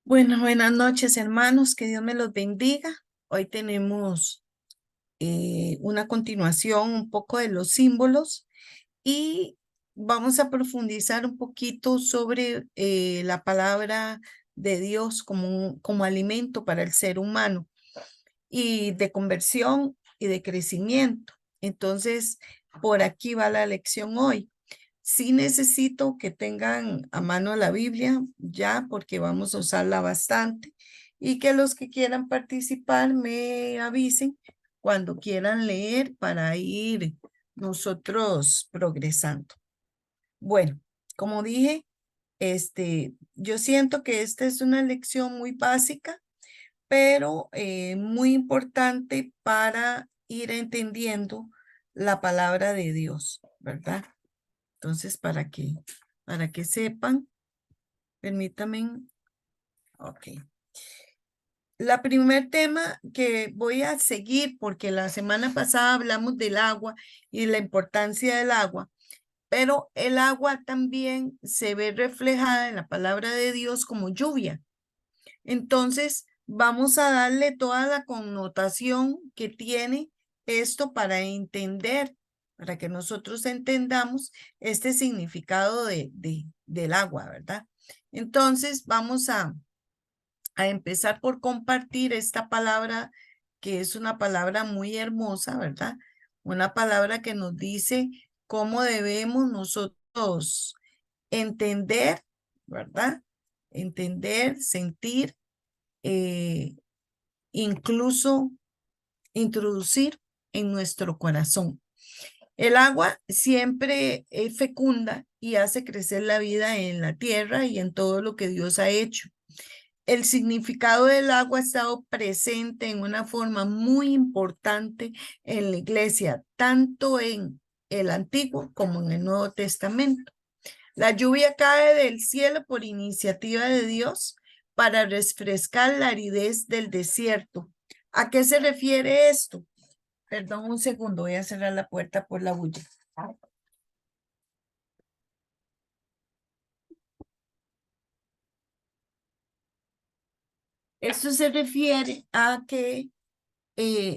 Bueno, buenas noches, hermanos, que Dios me los bendiga. Hoy tenemos una continuación un poco de los símbolos y vamos a profundizar un poquito sobre la palabra de Dios como alimento para el ser humano y de conversión y de crecimiento. Entonces, por aquí va la lección hoy. Sí necesito que tengan a mano la Biblia ya porque vamos a usarla bastante y que los que quieran participar me avisen cuando quieran leer para ir nosotros progresando. Bueno, como dije, yo siento que esta es una lección muy básica, pero muy importante para ir entendiendo la palabra de Dios, ¿verdad? Entonces, para que sepan, permítanme, ok. La primer tema que voy a seguir, porque la semana pasada hablamos del agua y la importancia del agua, pero el agua también se ve reflejada en la palabra de Dios como lluvia. Entonces, vamos a darle toda la connotación que tiene esto para entender, para que nosotros entendamos este significado del agua, ¿verdad? Entonces, vamos a empezar por compartir esta palabra, que es una palabra muy hermosa, ¿verdad? Una palabra que nos dice cómo debemos nosotros entender, ¿verdad? Entender, sentir, incluso introducir en nuestro corazón. El agua siempre es fecunda y hace crecer la vida en la tierra y en todo lo que Dios ha hecho. El significado del agua ha estado presente en una forma muy importante en la iglesia, tanto en el Antiguo como en el Nuevo Testamento. La lluvia cae del cielo por iniciativa de Dios para refrescar la aridez del desierto. ¿A qué se refiere esto? Perdón, un segundo, voy a cerrar la puerta por la bulla. Esto se refiere a que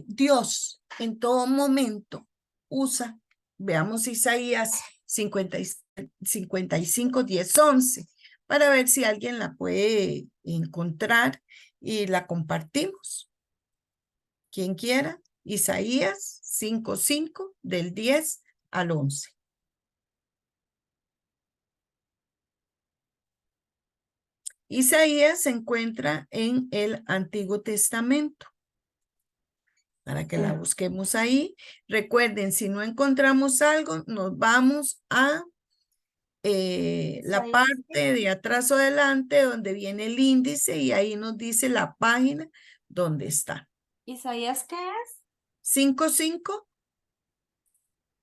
Dios en todo momento usa, veamos Isaías 55, 10, 11, para ver si alguien la puede encontrar y la compartimos. Quien quiera, Isaías 5, del 10 al 11. Isaías se encuentra en el Antiguo Testamento. Para que la busquemos ahí. Recuerden, si no encontramos algo, nos vamos a la parte de atrás o adelante donde viene el índice y ahí nos dice la página donde está. ¿Isaías qué es? 5,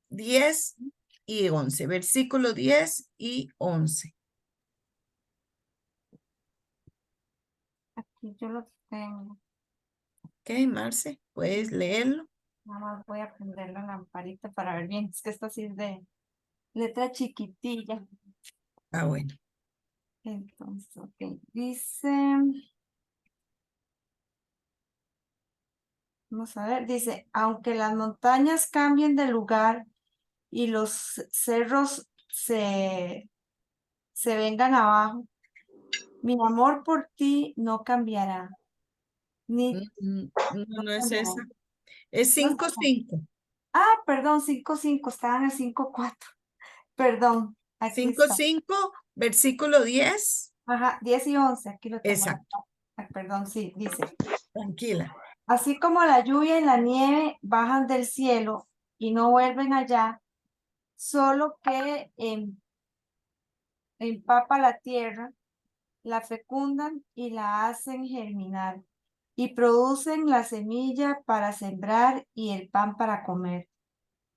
10 y 11. Versículo 10 y 11. Aquí yo lo tengo. Ok, Marce, ¿puedes leerlo? Nada más voy a prender la lamparita para ver bien. Es que esta sí es de letra chiquitilla. Ah, bueno. Entonces, ok. Dice, vamos a ver, dice, aunque las montañas cambien de lugar y los cerros se vengan abajo, mi amor por ti no cambiará, ni No, no no es cambiará. esa. Es No 5, sé. 5. Perdón, 5:5, estaba en el 5:4. Perdón, aquí 5, está. 5, versículo 10. Ajá, 10 y 11, aquí lo tengo. Exacto. Perdón, sí, dice. Tranquila. Así como la lluvia y la nieve bajan del cielo y no vuelven allá, solo que empapa la tierra, la fecundan y la hacen germinar, y producen la semilla para sembrar y el pan para comer.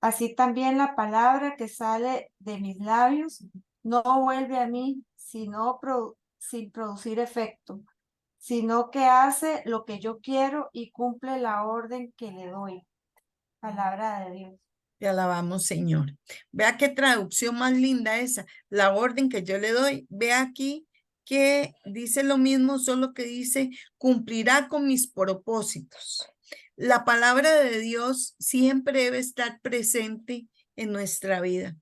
Así también la palabra que sale de mis labios no vuelve a mí, sin producir efecto, sino que hace lo que yo quiero y cumple la orden que le doy. Palabra de Dios. Te alabamos, Señor. Vea qué traducción más linda esa. La orden que yo le doy. Ve aquí que dice lo mismo, solo que dice, cumplirá con mis propósitos. La palabra de Dios siempre debe estar presente en nuestra vida.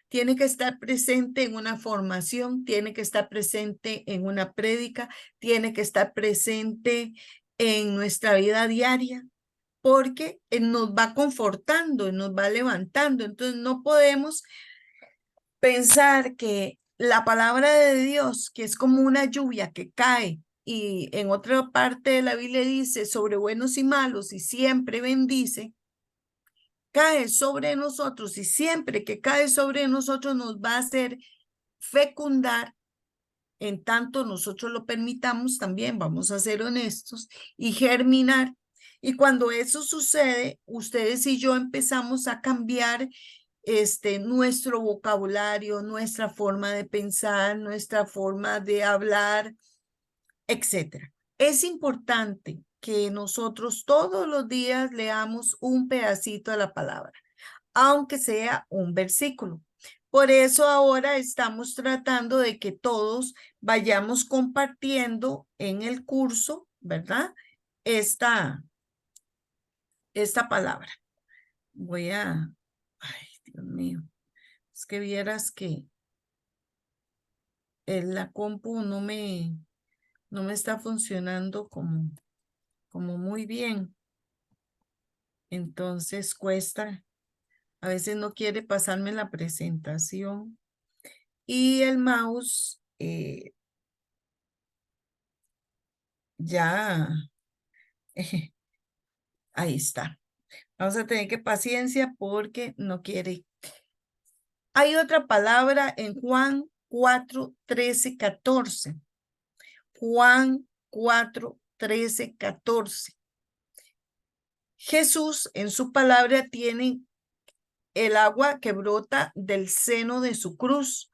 Tiene que estar presente en una formación, tiene que estar presente en una prédica, tiene que estar presente en nuestra vida diaria, porque nos va confortando, nos va levantando. Entonces no podemos pensar que la palabra de Dios, que es como una lluvia que cae, y en otra parte de la Biblia dice sobre buenos y malos y siempre bendice, cae sobre nosotros, y siempre que cae sobre nosotros nos va a hacer fecundar. En tanto nosotros lo permitamos, también vamos a ser honestos, y germinar. Y cuando eso sucede, ustedes y yo empezamos a cambiar nuestro vocabulario, nuestra forma de pensar, nuestra forma de hablar, etcétera. Es importante que nosotros todos los días leamos un pedacito de la palabra, aunque sea un versículo. Por eso ahora estamos tratando de que todos vayamos compartiendo en el curso, ¿verdad? Esta, esta palabra. Ay, Dios mío, es que vieras que la compu no me está funcionando como muy bien. Entonces cuesta, a veces no quiere pasarme la presentación. Y el mouse ya, ahí está. Vamos a tener que paciencia porque no quiere. Hay otra palabra en Juan 4, 13, 14. Juan 4, 13, 14. Jesús en su palabra tiene el agua que brota del seno de su cruz.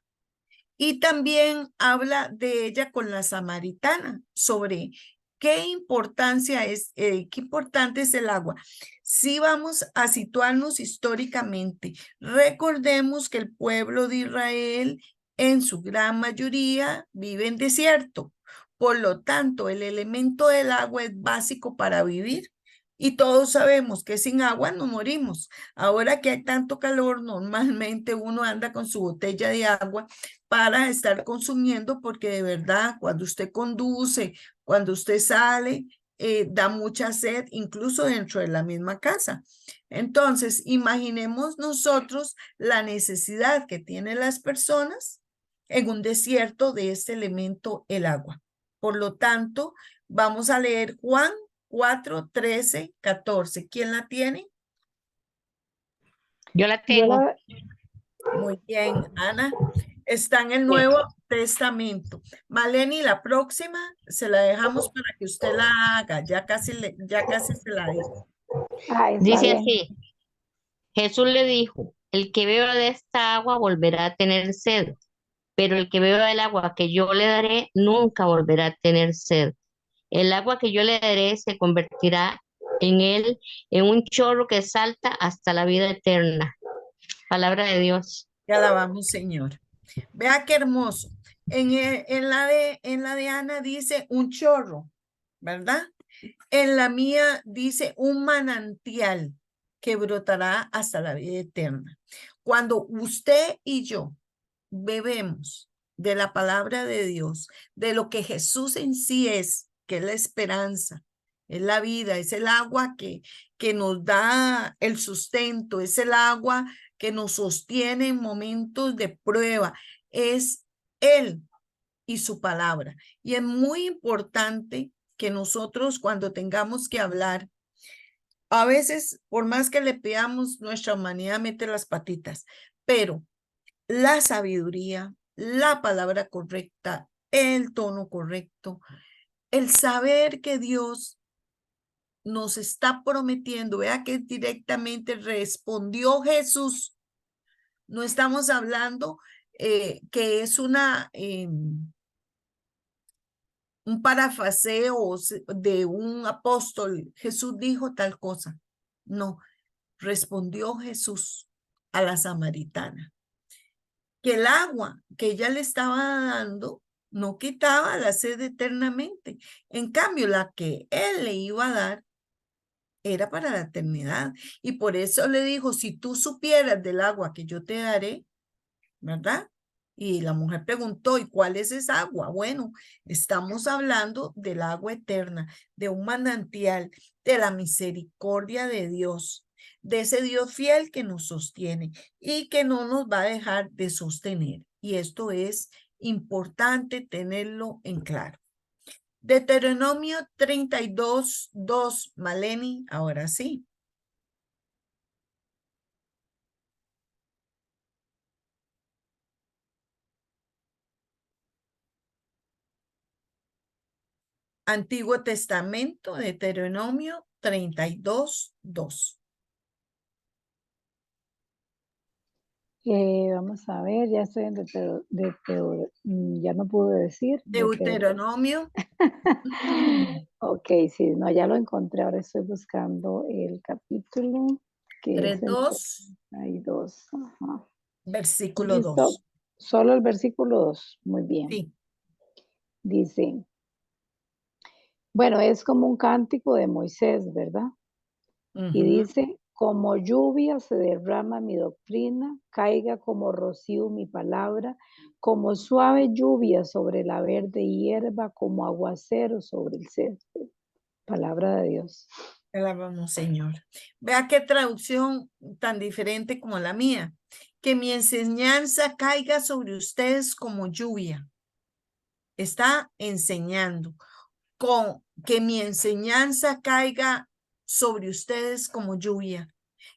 Y también habla de ella con la samaritana, sobre qué importancia es, qué importante es el agua. Si vamos a situarnos históricamente, recordemos que el pueblo de Israel en su gran mayoría vive en desierto. Por lo tanto, el elemento del agua es básico para vivir. Y todos sabemos que sin agua no morimos. Ahora que hay tanto calor, normalmente uno anda con su botella de agua para estar consumiendo, porque de verdad, cuando usted conduce, cuando usted sale, da mucha sed, incluso dentro de la misma casa. Entonces, imaginemos nosotros la necesidad que tienen las personas en un desierto de este elemento, el agua. Por lo tanto, vamos a leer Juan 4, 13, 14. ¿Quién la tiene? Yo la Yo tengo. la, Muy bien, Ana. Está en el Nuevo Testamento. Maleni, la próxima se la dejamos para que usted la haga. Ya casi se la digo. está Dice bien. así, Jesús le dijo, el que beba de esta agua volverá a tener sed, pero el que beba del agua que yo le daré nunca volverá a tener sed. El agua que yo le daré se convertirá en él en un chorro que salta hasta la vida eterna. Palabra de Dios. Te alabamos, Señor. Vea qué hermoso. En la de Ana dice un chorro, ¿verdad? En la mía dice un manantial que brotará hasta la vida eterna. Cuando usted y yo bebemos de la palabra de Dios, de lo que Jesús en sí es, que es la esperanza, es la vida, es el agua que nos da el sustento, es el agua que nos sostiene en momentos de prueba, es Él y su palabra. Y es muy importante que nosotros cuando tengamos que hablar, a veces, por más que le pidamos, nuestra humanidad mete las patitas, pero la sabiduría, la palabra correcta, el tono correcto, el saber que Dios nos está prometiendo, vea que directamente respondió Jesús. No estamos hablando que es un parafraseo de un apóstol. Jesús dijo tal cosa. No, respondió Jesús a la samaritana que el agua que ella le estaba dando no quitaba la sed eternamente. En cambio, la que él le iba a dar era para la eternidad. Y por eso le dijo, si tú supieras del agua que yo te daré, ¿verdad? Y la mujer preguntó, ¿y cuál es esa agua? Bueno, estamos hablando del agua eterna, de un manantial, de la misericordia de Dios, de ese Dios fiel que nos sostiene y que no nos va a dejar de sostener. Y esto es importante tenerlo en claro. Deuteronomio 32:2, Maleni, ahora sí. Antiguo Testamento, Deuteronomio 32:2. Vamos a ver, ya estoy en ya no pude decir. Deuteronomio. Ok, sí, no, ya lo encontré. Ahora estoy buscando el capítulo que es el 3:2, 32. Ajá. versículo Listo. 2. Solo el versículo 2. Muy bien. Sí. Dice, bueno, es como un cántico de Moisés, ¿verdad? Y Ujú. dice, como lluvia se derrama mi doctrina, caiga como rocío mi palabra, como suave lluvia sobre la verde hierba, como aguacero sobre el césped. Palabra de Dios. Alabamos, Señor. Vea qué traducción tan diferente como la mía. Que mi enseñanza caiga sobre ustedes como lluvia. Está enseñando. Que mi enseñanza caiga sobre ustedes como lluvia.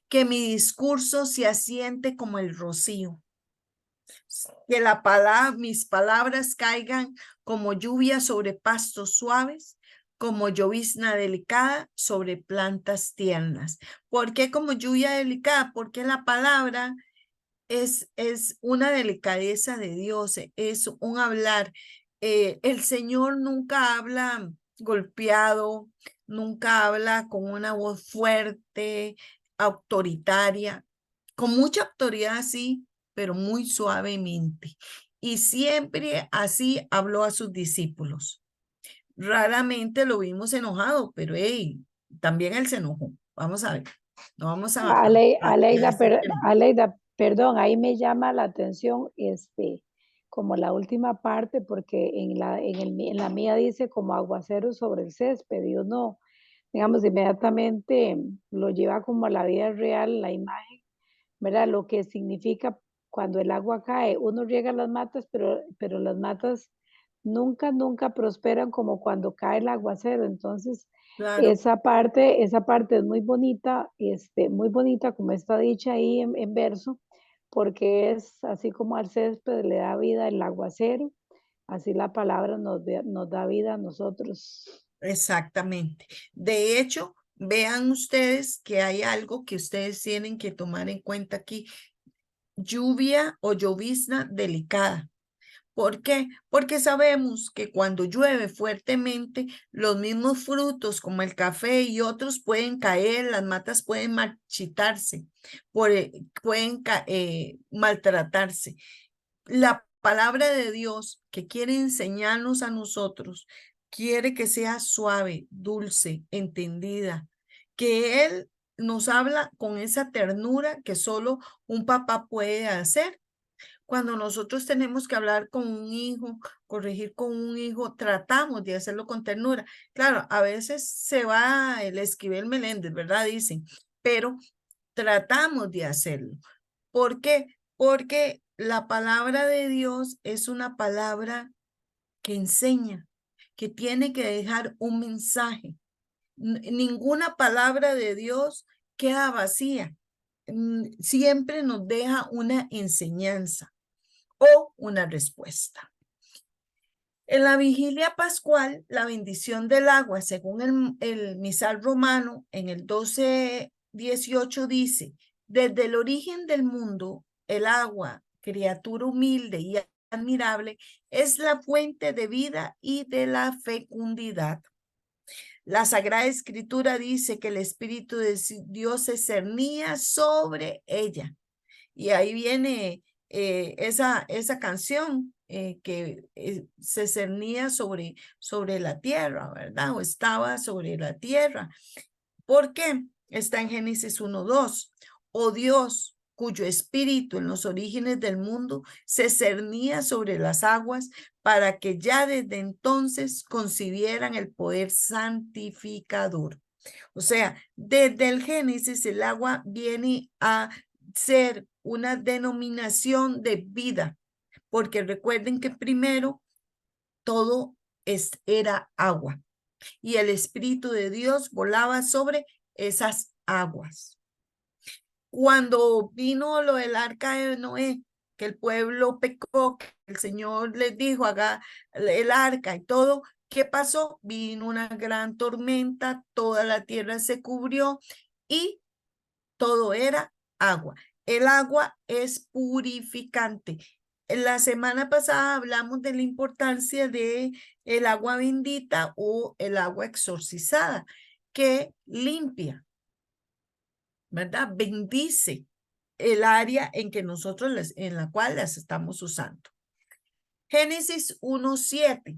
Que mi discurso se asiente como el rocío. Que mis palabras caigan como lluvia sobre pastos suaves, como llovizna delicada sobre plantas tiernas. ¿Por qué como lluvia delicada? Porque la palabra es una delicadeza de Dios, es un hablar. El Señor nunca habla golpeado, nunca habla con una voz fuerte, autoritaria, con mucha autoridad, sí, pero muy suavemente. Y siempre así habló a sus discípulos. Raramente lo vimos enojado, pero hey, también él se enojó. Vamos a ver, no vamos Aleida, perdón, ahí me llama la atención como la última parte, porque en la mía dice como aguacero sobre el césped, y uno, digamos, inmediatamente lo lleva como a la vida real, la imagen, ¿verdad? Lo que significa cuando el agua cae, uno riega las matas, pero las matas nunca prosperan como cuando cae el aguacero. Entonces, Claro. esa parte es muy bonita como está dicha ahí en verso, porque es así como al césped le da vida el aguacero, así la palabra nos da vida a nosotros. Exactamente. De hecho, vean ustedes que hay algo que ustedes tienen que tomar en cuenta aquí. Lluvia o llovizna delicada. ¿Por qué? Porque sabemos que cuando llueve fuertemente, los mismos frutos como el café y otros pueden caer, las matas pueden marchitarse, pueden maltratarse. La palabra de Dios que quiere enseñarnos a nosotros, quiere que sea suave, dulce, entendida, que Él nos habla con esa ternura que solo un papá puede hacer. Cuando nosotros tenemos que hablar con un hijo, corregir con un hijo, tratamos de hacerlo con ternura. Claro, a veces se va el Esquivel Meléndez, ¿verdad? Dicen, pero tratamos de hacerlo. ¿Por qué? Porque la palabra de Dios es una palabra que enseña, que tiene que dejar un mensaje. Ninguna palabra de Dios queda vacía. Siempre nos deja una enseñanza o una respuesta. En la vigilia pascual, la bendición del agua, según el misal romano, en el 12:18 dice, desde el origen del mundo, el agua, criatura humilde y admirable, es la fuente de vida y de la fecundidad. La Sagrada Escritura dice que el Espíritu de Dios se cernía sobre ella. Y ahí viene esa canción que se cernía sobre la tierra, ¿verdad? O estaba sobre la tierra. ¿Por qué? Está en Génesis 1:2. Oh Dios, cuyo espíritu en los orígenes del mundo se cernía sobre las aguas para que ya desde entonces concibieran el poder santificador. O sea, desde el Génesis el agua viene a ser una denominación de vida, porque recuerden que primero todo era agua y el Espíritu de Dios volaba sobre esas aguas. Cuando vino lo del arca de Noé, que el pueblo pecó, que el Señor les dijo, haga el arca y todo, ¿qué pasó? Vino una gran tormenta, toda la tierra se cubrió y todo era agua. El agua es purificante. La semana pasada hablamos de la importancia de el agua bendita o el agua exorcizada, que limpia, ¿verdad? Bendice el área en que nosotros en la cual las estamos usando. Génesis 1:7.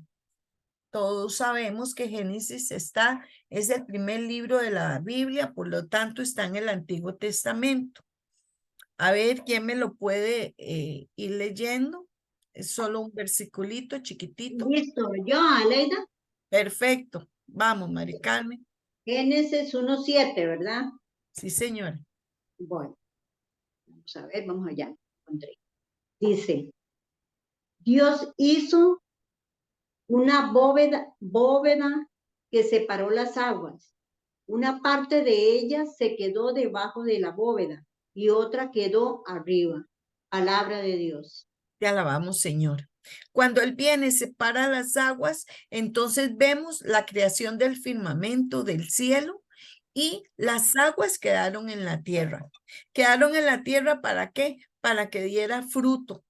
Todos sabemos que Génesis es el primer libro de la Biblia, por lo tanto está en el Antiguo Testamento. A ver, ¿quién me lo puede ir leyendo? Es solo un versiculito chiquitito. Listo, yo, Aleida. Perfecto. Vamos, Mari Carmen. Génesis 1:7, ¿verdad? Sí, señora. Bueno, vamos a ver, vamos allá. Encontré. Dice, Dios hizo una bóveda que separó las aguas. Una parte de ella se quedó debajo de la bóveda y otra quedó arriba. Palabra de Dios. Te alabamos, Señor. Cuando Él viene, separa las aguas, entonces vemos la creación del firmamento del cielo y las aguas quedaron en la tierra. ¿Quedaron en la tierra para qué? Para que diera fruto,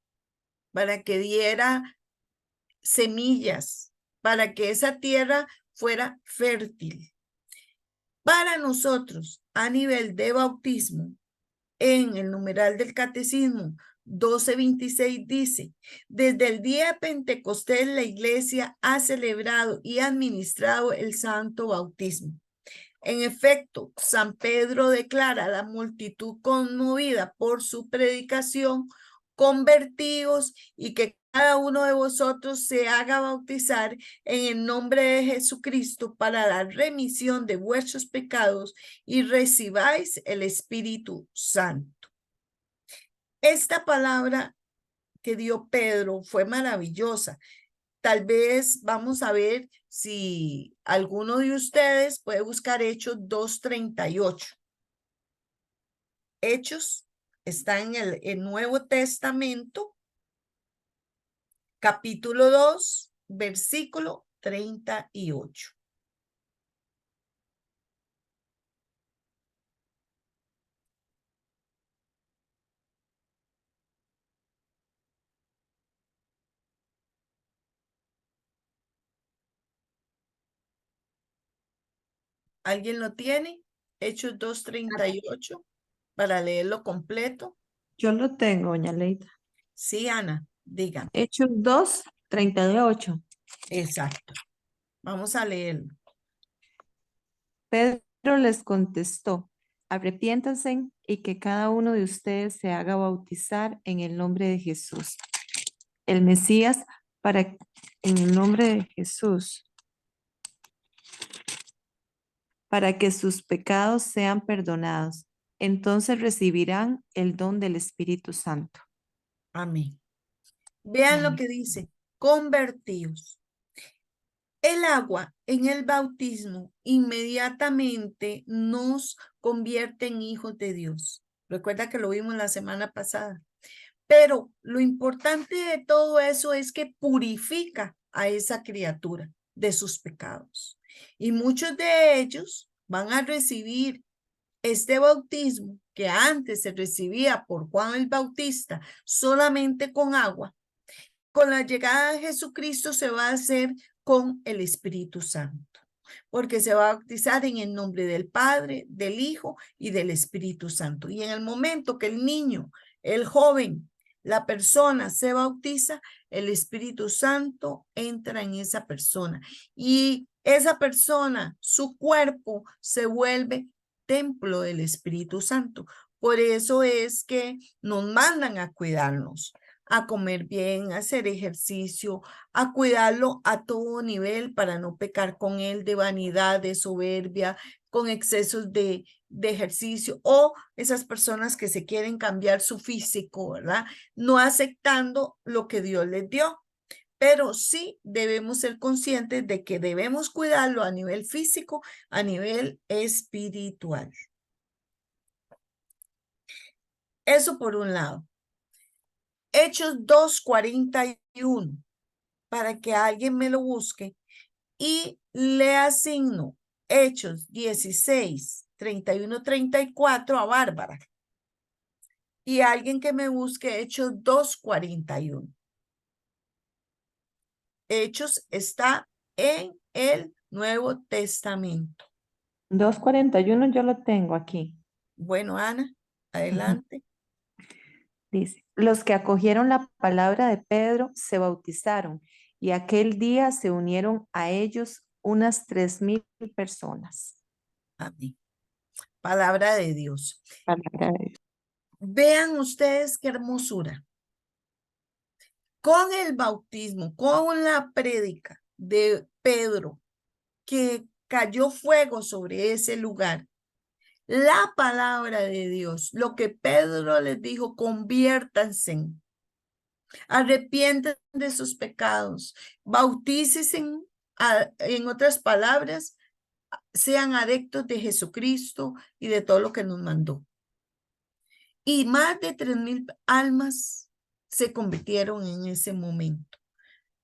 para que diera semillas, para que esa tierra fuera fértil. Para nosotros, a nivel de bautismo, en el numeral del catecismo 1226 dice, desde el día de Pentecostés la iglesia ha celebrado y administrado el santo bautismo. En efecto, San Pedro declara a la multitud conmovida por su predicación, convertidos y que cada uno de vosotros se haga bautizar en el nombre de Jesucristo para la remisión de vuestros pecados y recibáis el Espíritu Santo. Esta palabra que dio Pedro fue maravillosa. Tal vez vamos a ver si alguno de ustedes puede buscar Hechos 2:38. Hechos está en el Nuevo Testamento, capítulo 2, versículo 38. ¿Alguien lo tiene? Hechos 2:38 para leerlo completo. Yo lo tengo, doña Leida. Sí, Ana, diga. Hechos 2:38. Exacto. Vamos a leerlo. Pedro les contestó, arrepiéntanse y que cada uno de ustedes se haga bautizar en el nombre de Jesús, el Mesías, en el nombre de Jesús, para que sus pecados sean perdonados. Entonces recibirán el don del Espíritu Santo. Amén. Vean lo Amén. que dice, convertíos. El agua en el bautismo inmediatamente nos convierte en hijos de Dios. Recuerda que lo vimos la semana pasada. Pero lo importante de todo eso es que purifica a esa criatura de sus pecados. Y muchos de ellos van a recibir este bautismo que antes se recibía por Juan el Bautista solamente con agua. Con la llegada de Jesucristo se va a hacer con el Espíritu Santo, porque se va a bautizar en el nombre del Padre, del Hijo y del Espíritu Santo. Y en el momento que el niño, el joven, la persona se bautiza, el Espíritu Santo entra en esa persona y esa persona, su cuerpo se vuelve templo del Espíritu Santo. Por eso es que nos mandan a cuidarnos, a comer bien, a hacer ejercicio, a cuidarlo a todo nivel para no pecar con él de vanidad, de soberbia, con excesos de ejercicio o esas personas que se quieren cambiar su físico, ¿verdad? No aceptando lo que Dios les dio. Pero sí debemos ser conscientes de que debemos cuidarlo a nivel físico, a nivel espiritual. Eso por un lado. Hechos 2:41, para que alguien me lo busque, y le asigno Hechos 16:31-34 a Bárbara. Y alguien que me busque Hechos 2:41. Hechos está en el Nuevo Testamento. 2:41 yo lo tengo aquí. Bueno, Ana, adelante. Dice, los que acogieron la palabra de Pedro se bautizaron y aquel día se unieron a ellos unas 3,000 personas. Amén. Palabra de Dios. Palabra de Dios. Vean ustedes qué hermosura. Con el bautismo, con la prédica de Pedro, que cayó fuego sobre ese lugar, la palabra de Dios, lo que Pedro les dijo, conviértanse, arrepienten de sus pecados, bautícense, en otras palabras, sean adeptos de Jesucristo y de todo lo que nos mandó. Y más de 3,000 almas se convirtieron en ese momento.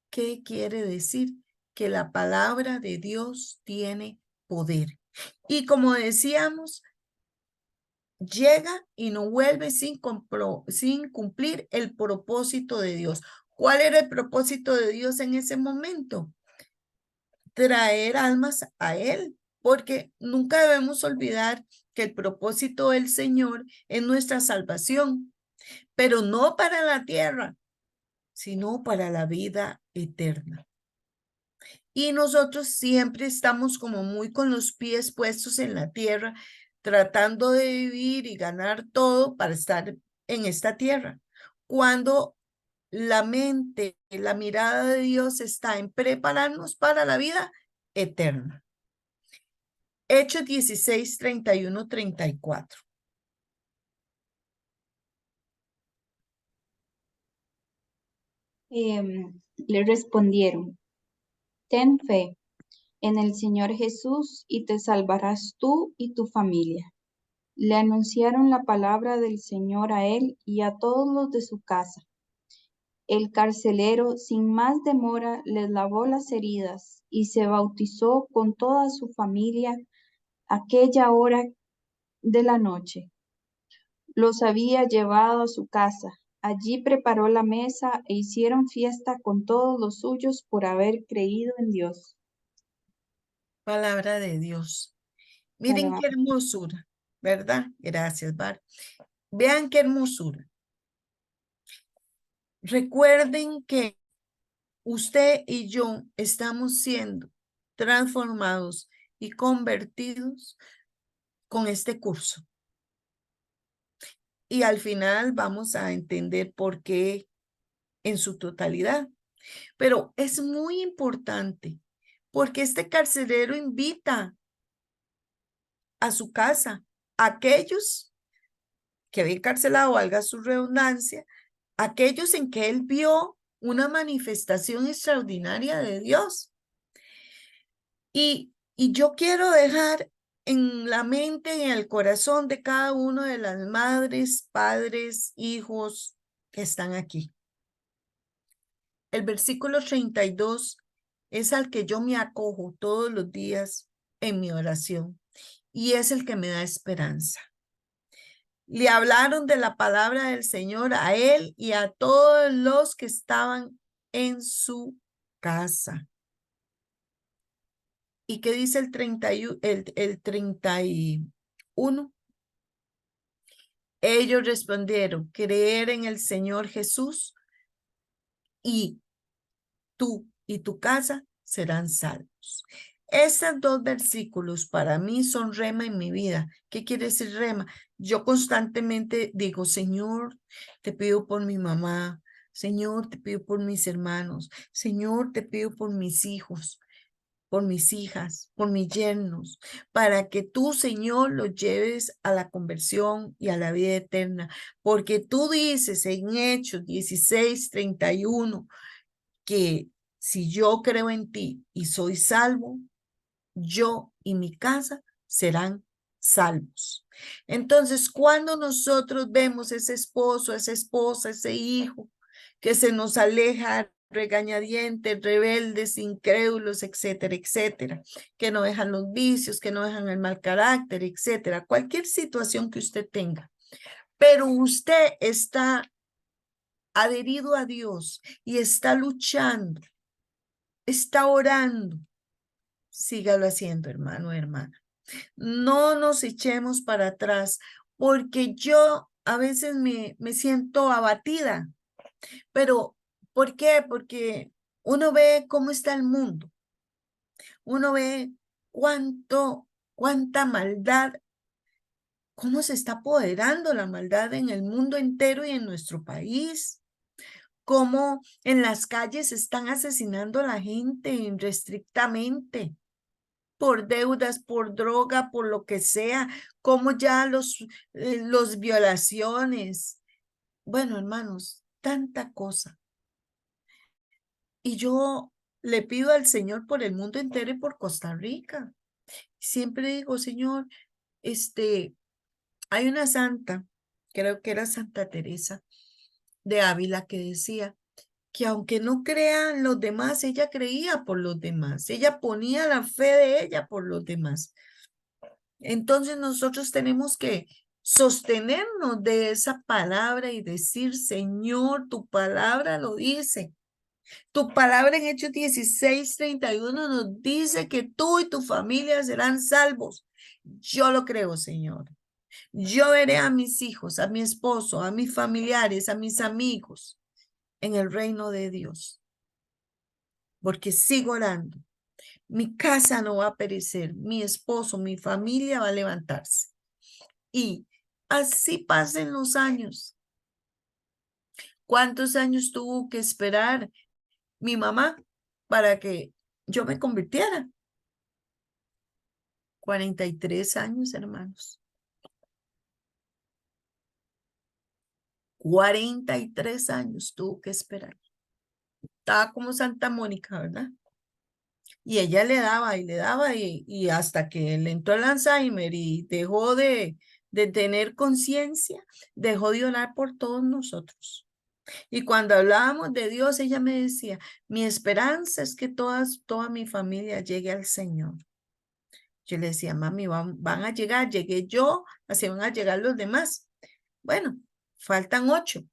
¿Qué quiere decir? Que la palabra de Dios tiene poder. Y como decíamos, llega y no vuelve sin cumplir el propósito de Dios. ¿Cuál era el propósito de Dios en ese momento? Traer almas a Él, porque nunca debemos olvidar que el propósito del Señor es nuestra salvación, pero no para la tierra, sino para la vida eterna. Y nosotros siempre estamos como muy con los pies puestos en la tierra, tratando de vivir y ganar todo para estar en esta tierra. Cuando la mente, la mirada de Dios está en prepararnos para la vida eterna. Hechos 16:31-34. Le respondieron, ten fe en el Señor Jesús y te salvarás tú y tu familia. Le anunciaron la palabra del Señor a él y a todos los de su casa. El carcelero, sin más demora, les lavó las heridas y se bautizó con toda su familia aquella hora de la noche. Los había llevado a su casa. Allí preparó la mesa e hicieron fiesta con todos los suyos por haber creído en Dios. Palabra de Dios. Miren qué Palabra. hermosura, ¿verdad? Gracias, Bar. Vean qué hermosura. Recuerden que usted y yo estamos siendo transformados y convertidos con este curso. Y al final vamos a entender por qué en su totalidad. Pero es muy importante porque este carcelero invita a su casa a aquellos que había encarcelado, valga su redundancia, aquellos en que él vio una manifestación extraordinaria de Dios. Y yo quiero dejar en la mente, en el corazón de cada uno de las madres, padres, hijos que están aquí. El versículo 32 es al que yo me acojo todos los días en mi oración y es el que me da esperanza. Le hablaron de la palabra del Señor a él y a todos los que estaban en su casa. ¿Y qué dice el 31? Ellos respondieron, creer en el Señor Jesús y tú y tu casa serán salvos. Esos dos versículos para mí son rema en mi vida. ¿Qué quiere decir rema? Yo constantemente digo, Señor, te pido por mi mamá. Señor, te pido por mis hermanos. Señor, te pido por mis hijos, por mis hijas, por mis yernos, para que tú, Señor, los lleves a la conversión y a la vida eterna. Porque tú dices en Hechos 16:31 que si yo creo en ti y soy salvo, yo y mi casa serán salvos. Entonces, cuando nosotros vemos ese esposo, esa esposa, ese hijo que se nos aleja, regañadientes, rebeldes, incrédulos, etcétera, etcétera, que no dejan los vicios, que no dejan el mal carácter, etcétera, cualquier situación que usted tenga, pero usted está adherido a Dios y está luchando, está orando, sígalo haciendo, hermano, hermana. No nos echemos para atrás, porque yo a veces me siento abatida, pero ¿por qué? Porque uno ve cómo está el mundo, uno ve cuánta maldad, cómo se está apoderando la maldad en el mundo entero y en nuestro país. Cómo en las calles están asesinando a la gente irrestrictamente por deudas, por droga, por lo que sea, como ya los violaciones. Bueno, hermanos, tanta cosa. Y yo le pido al Señor por el mundo entero y por Costa Rica. Siempre digo, Señor, hay una santa, creo que era Santa Teresa de Ávila, que decía que aunque no crean los demás, ella creía por los demás. Ella ponía la fe de ella por los demás. Entonces nosotros tenemos que sostenernos de esa palabra y decir, Señor, tu palabra lo dice. Tu palabra en Hechos 16:31 nos dice que tú y tu familia serán salvos. Yo lo creo, Señor. Yo veré a mis hijos, a mi esposo, a mis familiares, a mis amigos en el reino de Dios. Porque sigo orando. Mi casa no va a perecer, mi esposo, mi familia va a levantarse. Y así pasen los años. ¿Cuántos años tuvo que esperar mi mamá para que yo me convirtiera? 43 años, hermanos. 43 años tuvo que esperar. Estaba como Santa Mónica, ¿verdad? Y ella le daba y hasta que le entró el Alzheimer y dejó de tener conciencia, dejó de orar por todos nosotros. Y cuando hablábamos de Dios, ella me decía, mi esperanza es que toda mi familia llegue al Señor. Yo le decía, mami, van a llegar, llegué yo, así van a llegar los demás. Bueno, faltan 8.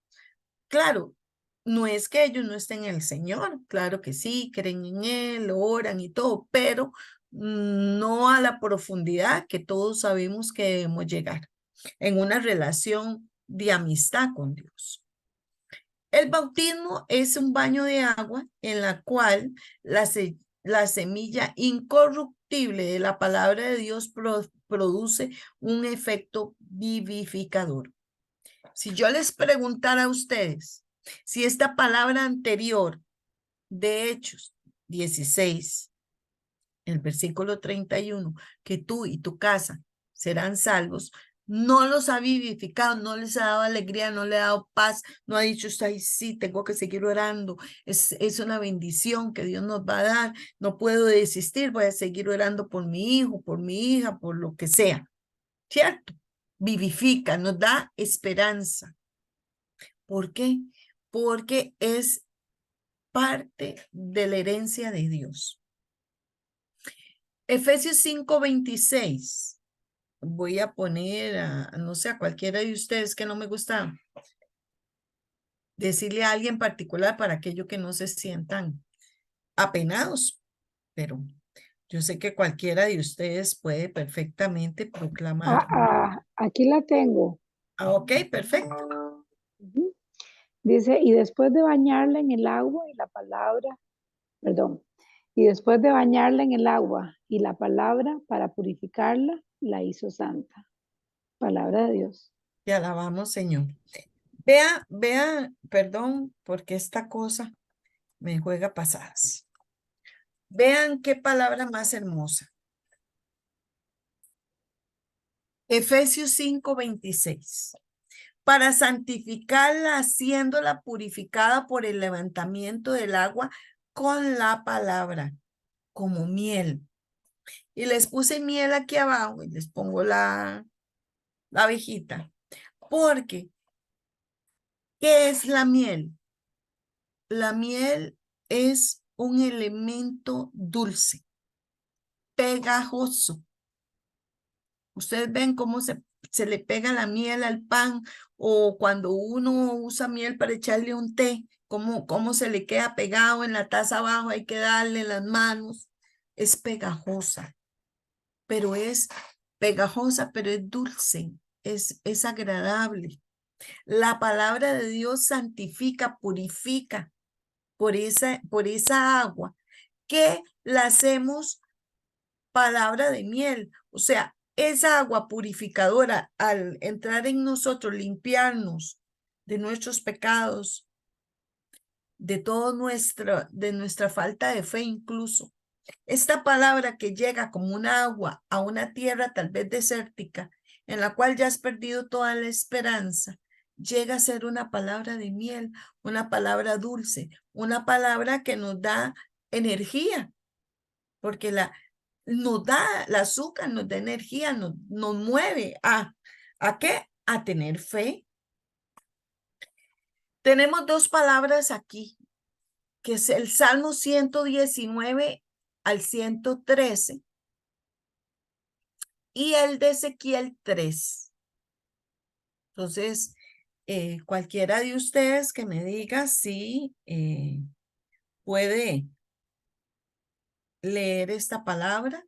Claro, no es que ellos no estén en el Señor, claro que sí, creen en Él, oran y todo, pero no a la profundidad que todos sabemos que debemos llegar en una relación de amistad con Dios. El bautismo es un baño de agua en la cual la semilla incorruptible de la palabra de Dios produce un efecto vivificador. Si yo les preguntara a ustedes si esta palabra anterior de Hechos 16, el versículo 31, que tú y tu casa serán salvos, no los ha vivificado, no les ha dado alegría, no le ha dado paz, no ha dicho, ay, sí, tengo que seguir orando, es una bendición que Dios nos va a dar, no puedo desistir, voy a seguir orando por mi hijo, por mi hija, por lo que sea, ¿cierto? Vivifica, nos da esperanza. ¿Por qué? Porque es parte de la herencia de Dios. Efesios 5:26. Voy a poner no sé, a cualquiera de ustedes que no me gusta decirle a alguien particular para aquellos que no se sientan apenados, pero yo sé que cualquiera de ustedes puede perfectamente proclamar. Aquí la tengo. Ah, ok, perfecto. Ujú. Dice, y después de bañarla en el agua y la palabra, perdón, y después de bañarla en el agua y la palabra para purificarla, la hizo santa. Palabra de Dios. Te alabamos, Señor. Vea, perdón, porque esta cosa me juega pasadas. Vean qué palabra más hermosa. Efesios 5:26. Para santificarla, haciéndola purificada por el levantamiento del agua con la palabra, como miel. Y les puse miel aquí abajo y les pongo la abejita. Porque, ¿qué es la miel? La miel es un elemento dulce, pegajoso. Ustedes ven cómo se le pega la miel al pan o cuando uno usa miel para echarle un té, cómo se le queda pegado en la taza abajo, hay que darle las manos. Es pegajosa, pero es pegajosa, pero es dulce, es agradable. La palabra de Dios santifica, purifica por esa agua que la hacemos palabra de miel. O sea, esa agua purificadora al entrar en nosotros, limpiarnos de nuestros pecados, de nuestra falta de fe incluso. Esta palabra que llega como un agua a una tierra tal vez desértica, en la cual ya has perdido toda la esperanza, llega a ser una palabra de miel, una palabra dulce, una palabra que nos da energía, porque nos da el azúcar, nos da energía, nos mueve ¿a qué? A tener fe. Tenemos dos palabras aquí, que es el Salmo 119 al 113 y el de Ezequiel 3. Entonces, cualquiera de ustedes que me diga si puede leer esta palabra.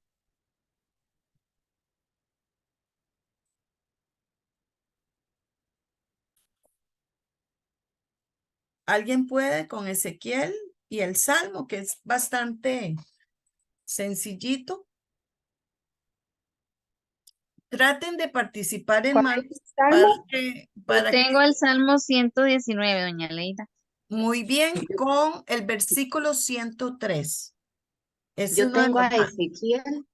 ¿Alguien puede con Ezequiel y el Salmo, que es bastante sencillito? Traten de participar, ¿Cuál hermanos, es el salmo? Yo tengo el Salmo 119, doña Leida. muy bien con el versículo 103. Es Yo uno de tengo a los más. Ezequiel.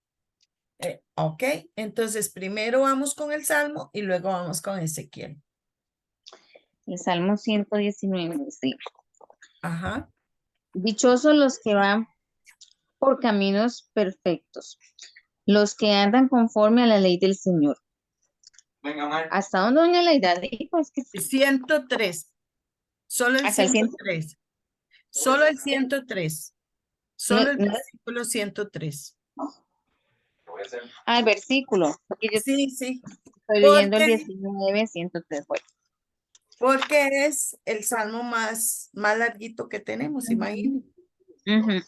Ok, entonces primero vamos con el Salmo y luego vamos con Ezequiel. El Salmo 119 dice, Ajá. dichosos los que van por caminos perfectos, los que andan conforme a la ley del Señor. ¿Hasta dónde, doña Leida? Dijo, es que 103. Solo el hasta el 100. 103. Solo el 103. No, Solo el no, versículo 103. el versículo, porque yo Sí, sí. estoy leyendo el Porque 19, 103. Bueno, Porque es el salmo más larguito que tenemos, imagínense. ujú,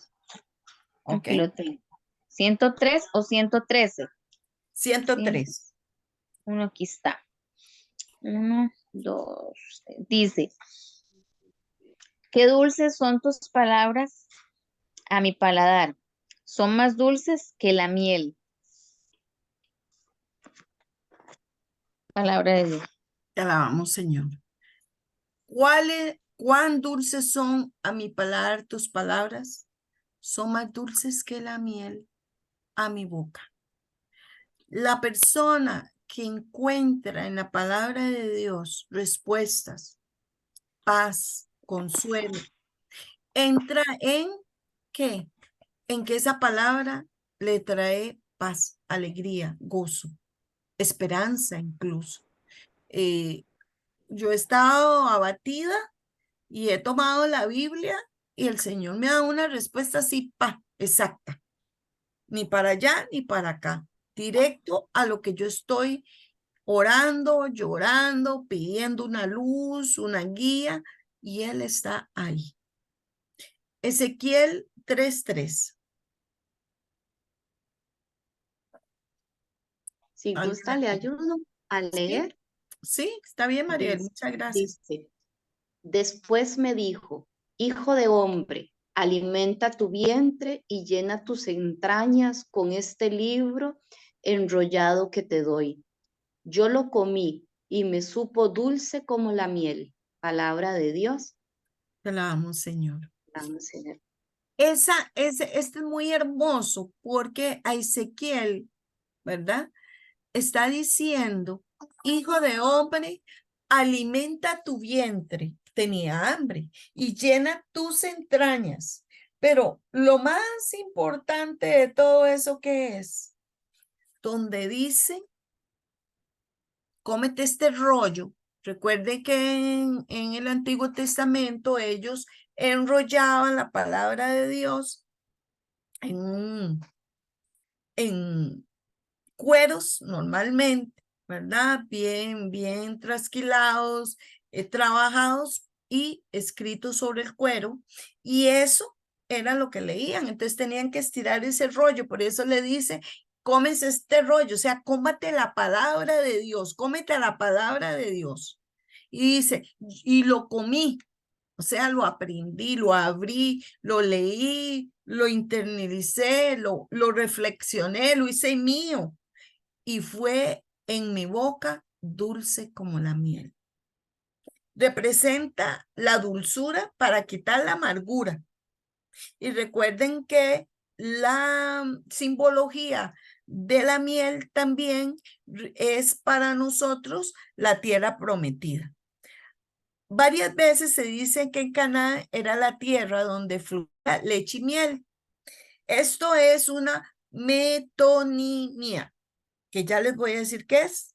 Ok. aquí lo tengo. 103 o 113. 103. Uno aquí está. 1, 2, dice, qué dulces son tus palabras a mi paladar, son más dulces que la miel. Palabra de Dios. Te alabamos, Señor. ¿Cuán dulces son a mi paladar tus palabras? Son más dulces que la miel a mi boca. La persona que encuentra en la palabra de Dios respuestas, paz, consuelo, entra en ¿qué? En que esa palabra le trae paz, alegría, gozo, esperanza incluso. Yo he estado abatida y he tomado la Biblia y el Señor me ha dado una respuesta así, exacta, ni para allá ni para acá, directo a lo que yo estoy orando, llorando, pidiendo una luz, una guía, y Él está ahí. Ezequiel 3:3. Si gusta, le ayudo a leer. Sí, está bien, Mariel, Dice, muchas gracias. dice, después me dijo, hijo de hombre, alimenta tu vientre y llena tus entrañas con este libro enrollado que te doy. Yo lo comí y me supo dulce como la miel. Palabra de Dios. Te la damos, Señor. Dame, Señor. Este es muy hermoso porque a Ezequiel, ¿verdad? Está diciendo, hijo de hombre, alimenta tu vientre. Tenía hambre y llena tus entrañas. Pero lo más importante de todo eso que es, donde dice, cómete este rollo. Recuerde que en el Antiguo Testamento ellos enrollaban la palabra de Dios en cueros normalmente, ¿verdad? Bien trasquilados, trabajados y escritos sobre el cuero. Y eso era lo que leían. Entonces tenían que estirar ese rollo. Por eso le dice, cómese este rollo. O sea, cómate la palabra de Dios, cómete la palabra de Dios. Y dice, y lo comí. O sea, lo aprendí, lo abrí, lo leí, lo internalicé, lo reflexioné, lo hice mío y fue en mi boca dulce como la miel. Representa la dulzura para quitar la amargura. Y recuerden que la simbología de la miel también es para nosotros la tierra prometida. Varias veces se dice que en Canaán era la tierra donde fluía leche y miel. Esto es una metonimia, que ya les voy a decir qué es.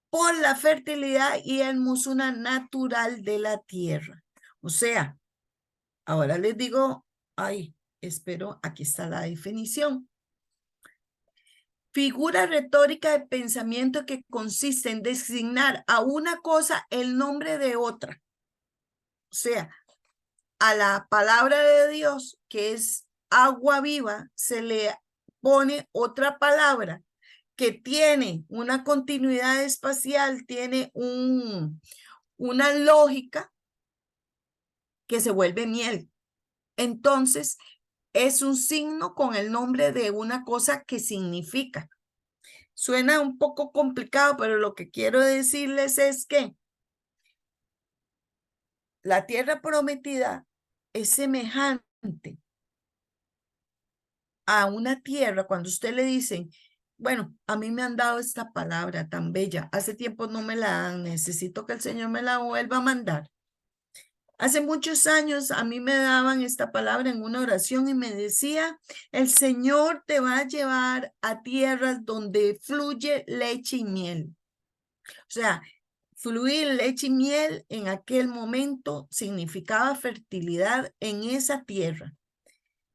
Por la fertilidad y hermosura natural de la tierra. O sea, ahora les digo, espero, aquí está la definición. Figura retórica de pensamiento que consiste en designar a una cosa el nombre de otra. O sea, a la palabra de Dios, que es agua viva, se le pone otra palabra que tiene una continuidad espacial, tiene una lógica que se vuelve miel. Entonces, es un signo con el nombre de una cosa que significa. Suena un poco complicado, pero lo que quiero decirles es que la tierra prometida es semejante a una tierra cuando usted le dicen, bueno, a mí me han dado esta palabra tan bella, hace tiempo no me la dan, necesito que el Señor me la vuelva a mandar. Hace muchos años a mí me daban esta palabra en una oración y me decía, el Señor te va a llevar a tierras donde fluye leche y miel. O sea, fluir leche y miel en aquel momento significaba fertilidad en esa tierra.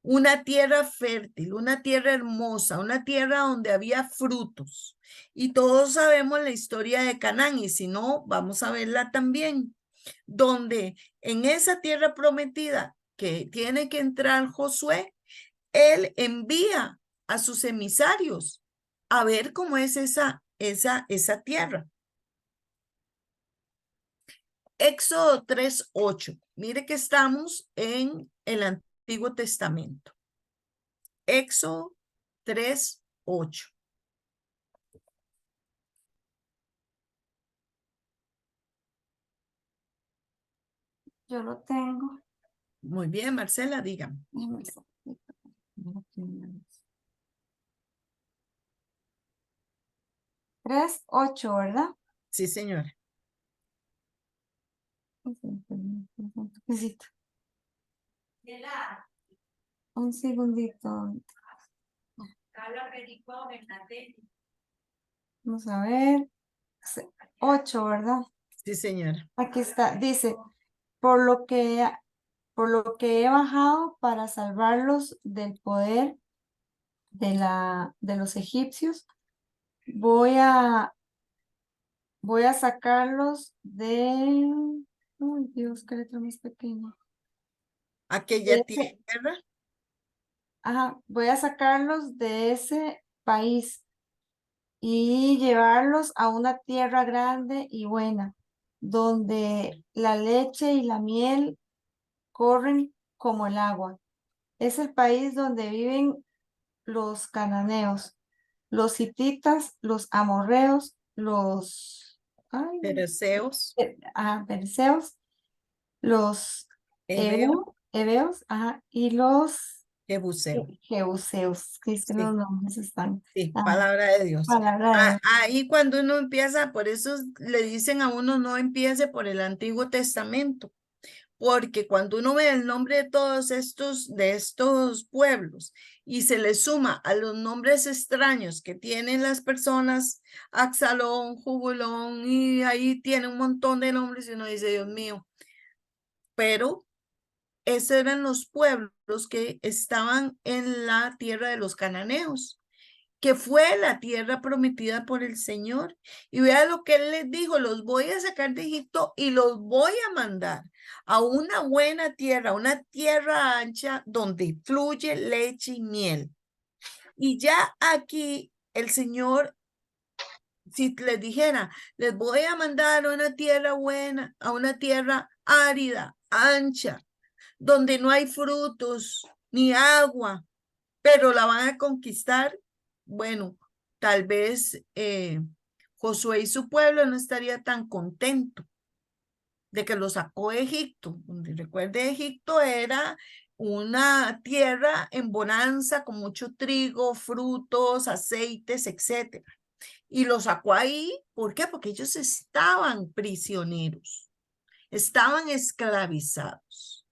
Una tierra fértil, una tierra hermosa, una tierra donde había frutos. Y todos sabemos la historia de Canaán y si no, vamos a verla también. Donde en esa tierra prometida que tiene que entrar Josué, él envía a sus emisarios a ver cómo es esa tierra. Éxodo 3:8. Mire que estamos en el Antiguo Testamento. Éxodo 3:8. Yo lo tengo. Muy bien, Marcela, dígame. 3:8, ¿verdad? Sí, señora. Necesito. Un segundito. Vamos a ver. 8, ¿verdad? Sí, señora. Aquí está. Dice, por lo que he bajado para salvarlos del poder de los egipcios, voy a sacarlos de... Ay, Dios, qué letra más pequeña. Aquella De ese- tierra. Ajá, voy a sacarlos de ese país y llevarlos a una tierra grande y buena, donde la leche y la miel corren como el agua. Es el país donde viven los cananeos, los hititas, los amorreos, los Fereceos, fereceos, los Ebeo, heveos, y los Jebuseo. jebuseos, que es que los Sí, nombres están, sí, ajá, palabra de Dios. palabra de Dios. Ahí cuando uno empieza, por eso le dicen a uno no empiece por el Antiguo Testamento, porque cuando uno ve el nombre de todos estos pueblos y se le suma a los nombres extraños que tienen las personas, Axalón, Jubulón, y ahí tiene un montón de nombres y uno dice, Dios mío, pero esos eran los pueblos que estaban en la tierra de los cananeos, que fue la tierra prometida por el Señor. Y vea lo que él les dijo, los voy a sacar de Egipto y los voy a mandar a una buena tierra, una tierra ancha donde fluye leche y miel. Y ya aquí el Señor, si les dijera, les voy a mandar a una tierra buena, a una tierra árida, ancha, donde no hay frutos ni agua, pero la van a conquistar. Bueno, tal vez Josué y su pueblo no estaría tan contento de que lo sacó de Egipto. Recuerde, Egipto era una tierra en bonanza con mucho trigo, frutos, aceites, etcétera. Y lo sacó ahí, ¿por qué? Porque ellos estaban prisioneros, estaban esclavizados.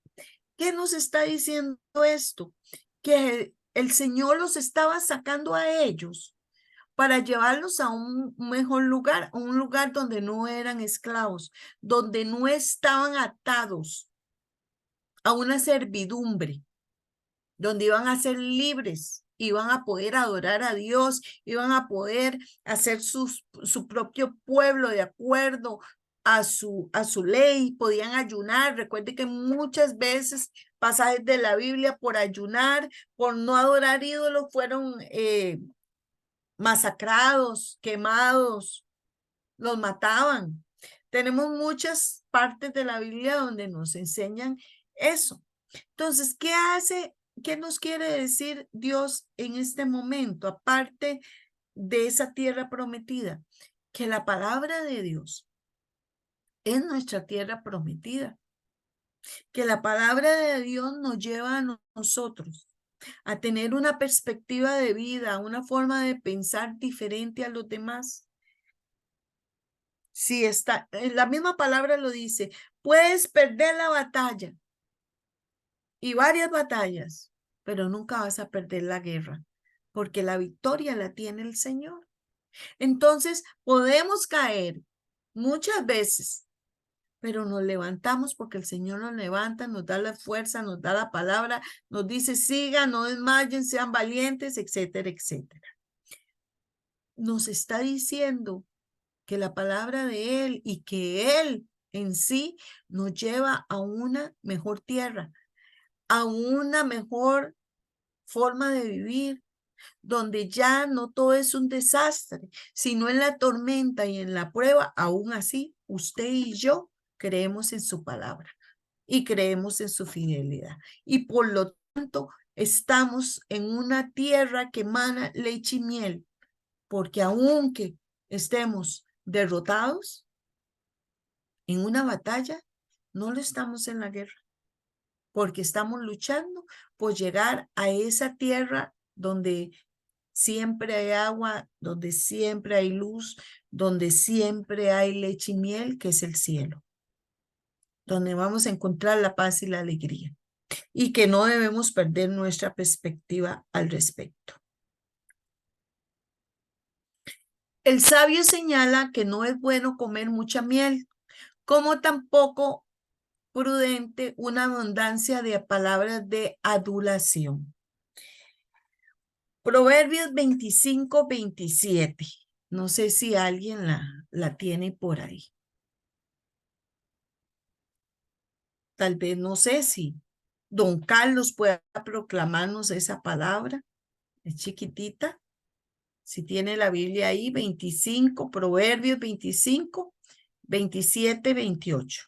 ¿Qué nos está diciendo esto? Que el Señor los estaba sacando a ellos para llevarlos a un mejor lugar, a un lugar donde no eran esclavos, donde no estaban atados a una servidumbre, donde iban a ser libres, iban a poder adorar a Dios, iban a poder hacer su propio pueblo de acuerdo a su ley, podían ayunar. Recuerde que muchas veces pasajes de la Biblia por ayunar, por no adorar ídolos, fueron masacrados, quemados, los mataban. Tenemos muchas partes de la Biblia donde nos enseñan eso. Entonces, ¿qué hace? ¿Qué nos quiere decir Dios en este momento, aparte de esa tierra prometida? Que la palabra de Dios es nuestra tierra prometida. Que la palabra de Dios nos lleva a nosotros a tener una perspectiva de vida, una forma de pensar diferente a los demás. Si está, la misma palabra lo dice, puedes perder la batalla y varias batallas, pero nunca vas a perder la guerra, porque la victoria la tiene el Señor. Entonces, podemos caer muchas veces, pero nos levantamos porque el Señor nos levanta, nos da la fuerza, nos da la palabra, nos dice, sigan, no desmayen, sean valientes, etcétera, etcétera. Nos está diciendo que la palabra de Él y que Él en sí nos lleva a una mejor tierra, a una mejor forma de vivir, donde ya no todo es un desastre, sino en la tormenta y en la prueba, aún así, usted y yo creemos en su palabra y creemos en su fidelidad. Y por lo tanto, estamos en una tierra que emana leche y miel, porque aunque estemos derrotados en una batalla, no lo estamos en la guerra, porque estamos luchando por llegar a esa tierra donde siempre hay agua, donde siempre hay luz, donde siempre hay leche y miel, que es el cielo, donde vamos a encontrar la paz y la alegría, y que no debemos perder nuestra perspectiva al respecto. El sabio señala que no es bueno comer mucha miel, como tampoco prudente una abundancia de palabras de adulación. Proverbios 25-27. No sé si alguien la tiene por ahí. Tal vez no sé si don Carlos pueda proclamarnos esa palabra. Es chiquitita. Si tiene la Biblia ahí, 25, Proverbios 25, 27, 28.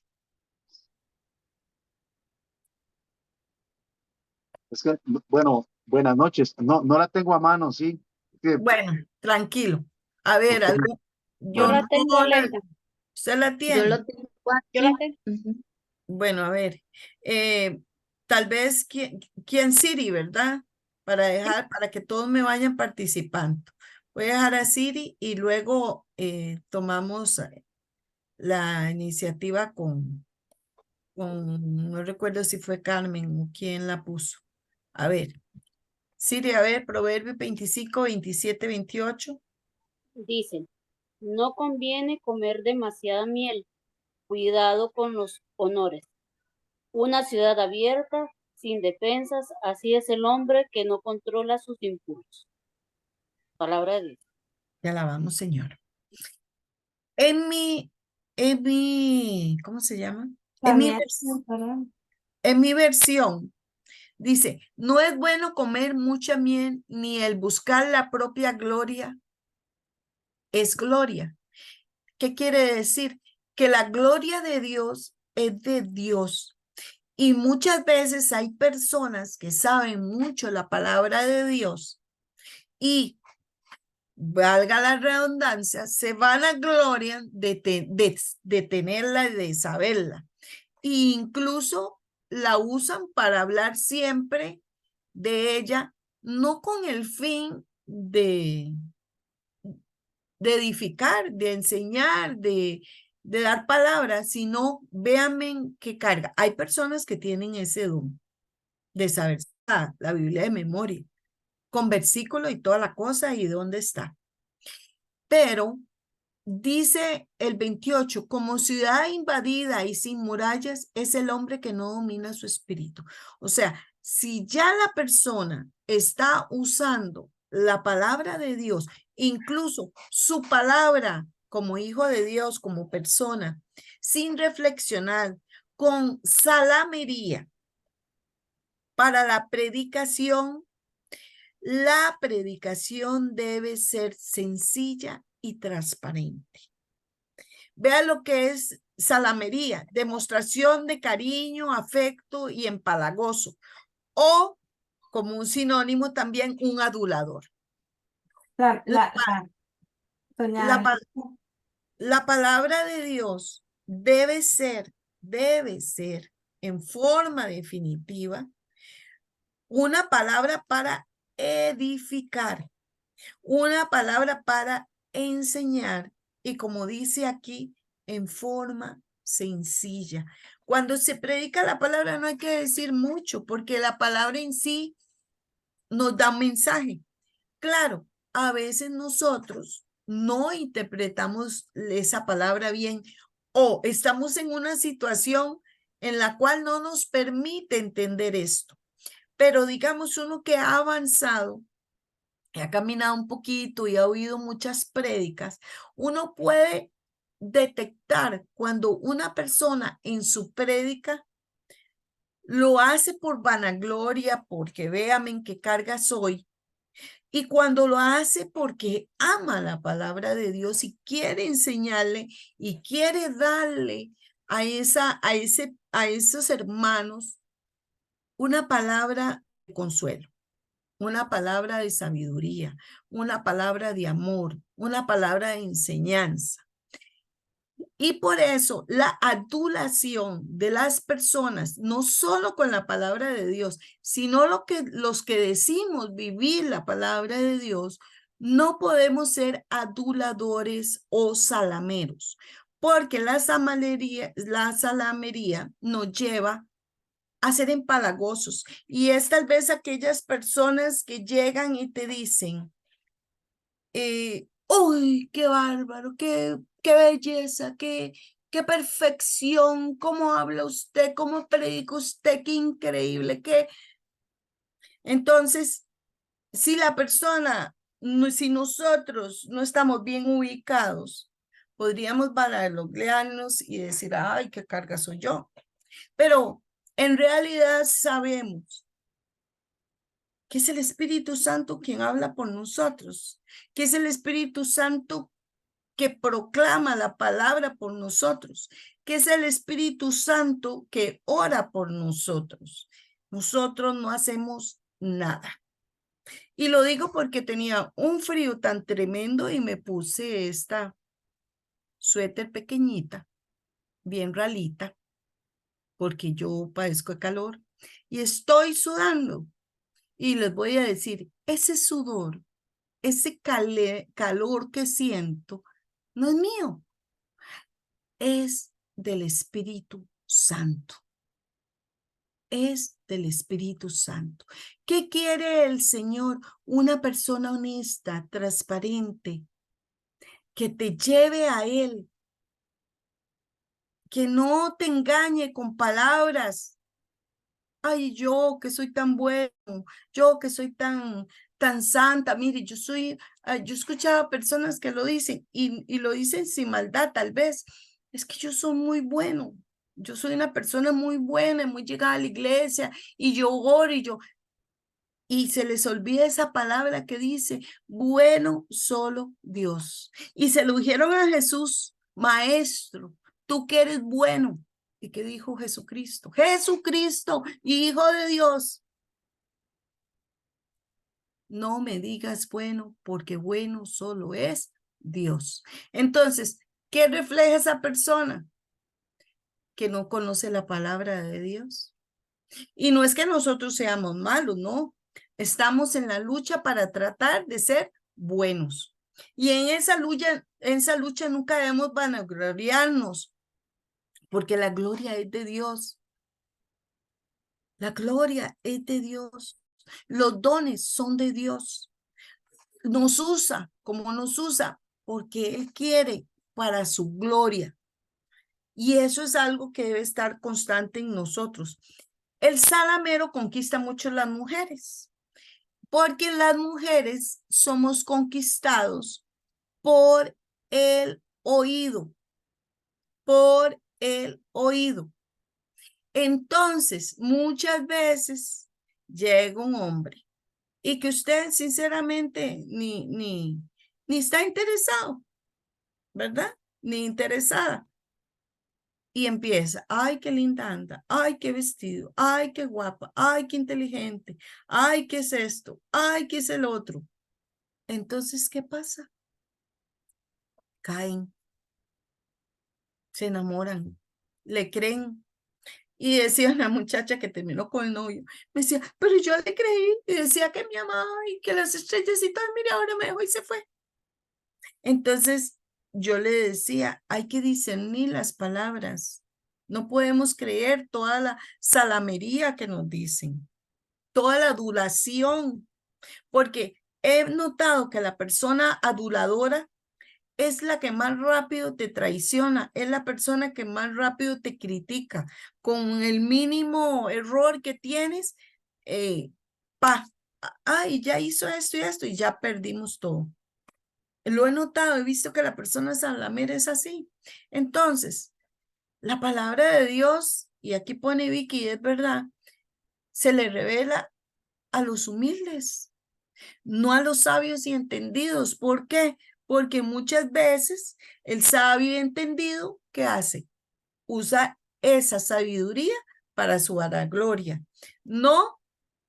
Es que, bueno, buenas noches. No, no la tengo a mano, sí. Bueno, tranquilo. A ver, Ok, Yo yo bueno, la tengo, no la, Aleida. ¿usted la Yo tiene? lo tengo Yo la aquí. tengo. Ujú. Bueno, a ver, tal vez, ¿quién Siri, verdad? Para que todos me vayan participando. Voy a dejar a Siri y luego tomamos la iniciativa no recuerdo si fue Carmen o quién la puso. A ver, Siri, a ver, Proverbios 25, 27, 28. Dicen, no conviene comer demasiada miel, cuidado con los honores. Una ciudad abierta, sin defensas, así es el hombre que no controla sus impulsos. Palabra de Dios. Te alabamos, Señor. ¿Cómo se llama? La mía es perdón. En mi versión, dice, no es bueno comer mucha miel, ni el buscar la propia gloria es gloria. ¿Qué quiere decir? Que la gloria de Dios es de Dios. Y muchas veces hay personas que saben mucho la palabra de Dios y, valga la redundancia, se van a gloria de tenerla y de saberla. E incluso la usan para hablar siempre de ella, no con el fin de edificar, de enseñar, de dar palabras, sino véanme qué carga. Hay personas que tienen ese don de saber la Biblia de memoria, con versículo y toda la cosa y dónde está. Pero dice el 28, como ciudad invadida y sin murallas es el hombre que no domina su espíritu. O sea, si ya la persona está usando la palabra de Dios, incluso su palabra como hijo de Dios, como persona, sin reflexionar, con salamería para la predicación debe ser sencilla y transparente. Vea lo que es salamería, demostración de cariño, afecto y empalagoso. O, como un sinónimo también, un adulador. Doña La palabra de Dios debe ser en forma definitiva una palabra para edificar, una palabra para enseñar y como dice aquí, en forma sencilla. Cuando se predica la palabra no hay que decir mucho porque la palabra en sí nos da un mensaje. Claro, a veces nosotros no interpretamos esa palabra bien o estamos en una situación en la cual no nos permite entender esto. Pero digamos uno que ha avanzado, ha caminado un poquito y ha oído muchas prédicas, uno puede detectar cuando una persona en su prédica lo hace por vanagloria, porque véame en qué carga soy, y cuando lo hace porque ama la palabra de Dios y quiere enseñarle y quiere darle a esos hermanos una palabra de consuelo, una palabra de sabiduría, una palabra de amor, una palabra de enseñanza. Y por eso la adulación de las personas, no solo con la palabra de Dios, sino los que decimos vivir la palabra de Dios, no podemos ser aduladores o salameros, porque la salamería nos lleva a ser empalagosos. Y es tal vez aquellas personas que llegan y te dicen, uy, qué bárbaro, qué belleza, qué perfección, cómo habla usted, cómo predica usted, qué increíble, qué. Entonces, si la persona, si nosotros no estamos bien ubicados, podríamos vanagloriarnos y decir, ay, qué carga soy yo. Pero en realidad sabemos que es el Espíritu Santo quien habla por nosotros, que es el Espíritu Santo que proclama la palabra por nosotros, que es el Espíritu Santo que ora por nosotros. Nosotros no hacemos nada. Y lo digo porque tenía un frío tan tremendo y me puse esta suéter pequeñita, bien ralita, porque yo padezco de calor y estoy sudando. Y les voy a decir, ese sudor, ese calor que siento, no es mío, es del Espíritu Santo. Es del Espíritu Santo. ¿Qué quiere el Señor? Una persona honesta, transparente, que te lleve a Él, que no te engañe con palabras. Ay, yo que soy tan bueno, yo que soy tan santa. Mire, yo escuchaba personas que lo dicen y lo dicen sin maldad, tal vez. Es que yo soy muy bueno. Yo soy una persona muy buena, muy llegada a la iglesia y yo oro y se les olvida esa palabra que dice, bueno solo Dios. Y se lo dijeron a Jesús, maestro, tú que eres bueno. ¿Y qué dijo Jesucristo? Jesucristo, Hijo de Dios. No me digas bueno, porque bueno solo es Dios. Entonces, ¿qué refleja esa persona? Que no conoce la palabra de Dios. Y no es que nosotros seamos malos, no. Estamos en la lucha para tratar de ser buenos. Y en esa lucha nunca debemos vanagloriarnos, porque la gloria es de Dios. La gloria es de Dios. Los dones son de Dios. Nos usa como nos usa, porque Él quiere para su gloria. Y eso es algo que debe estar constante en nosotros. El salamero conquista mucho a las mujeres, porque las mujeres somos conquistados por el oído, por el oído. Entonces, muchas veces llega un hombre y que usted sinceramente ni está interesado, ¿verdad? Ni interesada. Y empieza, ay, qué linda anda, ay, qué vestido, ay, qué guapa, ay, qué inteligente, ay, qué es esto, ay, qué es el otro. Entonces, ¿qué pasa? Caen, se enamoran, le creen. Y decía una muchacha que terminó con el novio, me decía, pero yo le creí y decía que me amaba y que las estrellas y todo, mire, ahora me dejó y se fue. Entonces, yo le decía, hay que discernir las palabras. No podemos creer toda la salamería que nos dicen, toda la adulación, porque he notado que la persona aduladora es la que más rápido te traiciona, es la persona que más rápido te critica. Con el mínimo error que tienes, ay, ya hizo esto y ya perdimos todo. Lo he notado, he visto que la persona salamera es así. Entonces, la palabra de Dios, y aquí pone Vicky, es verdad, se le revela a los humildes, no a los sabios y entendidos. ¿Por qué? Porque muchas veces el sabio y entendido, ¿qué hace? Usa esa sabiduría para su vanagloria, no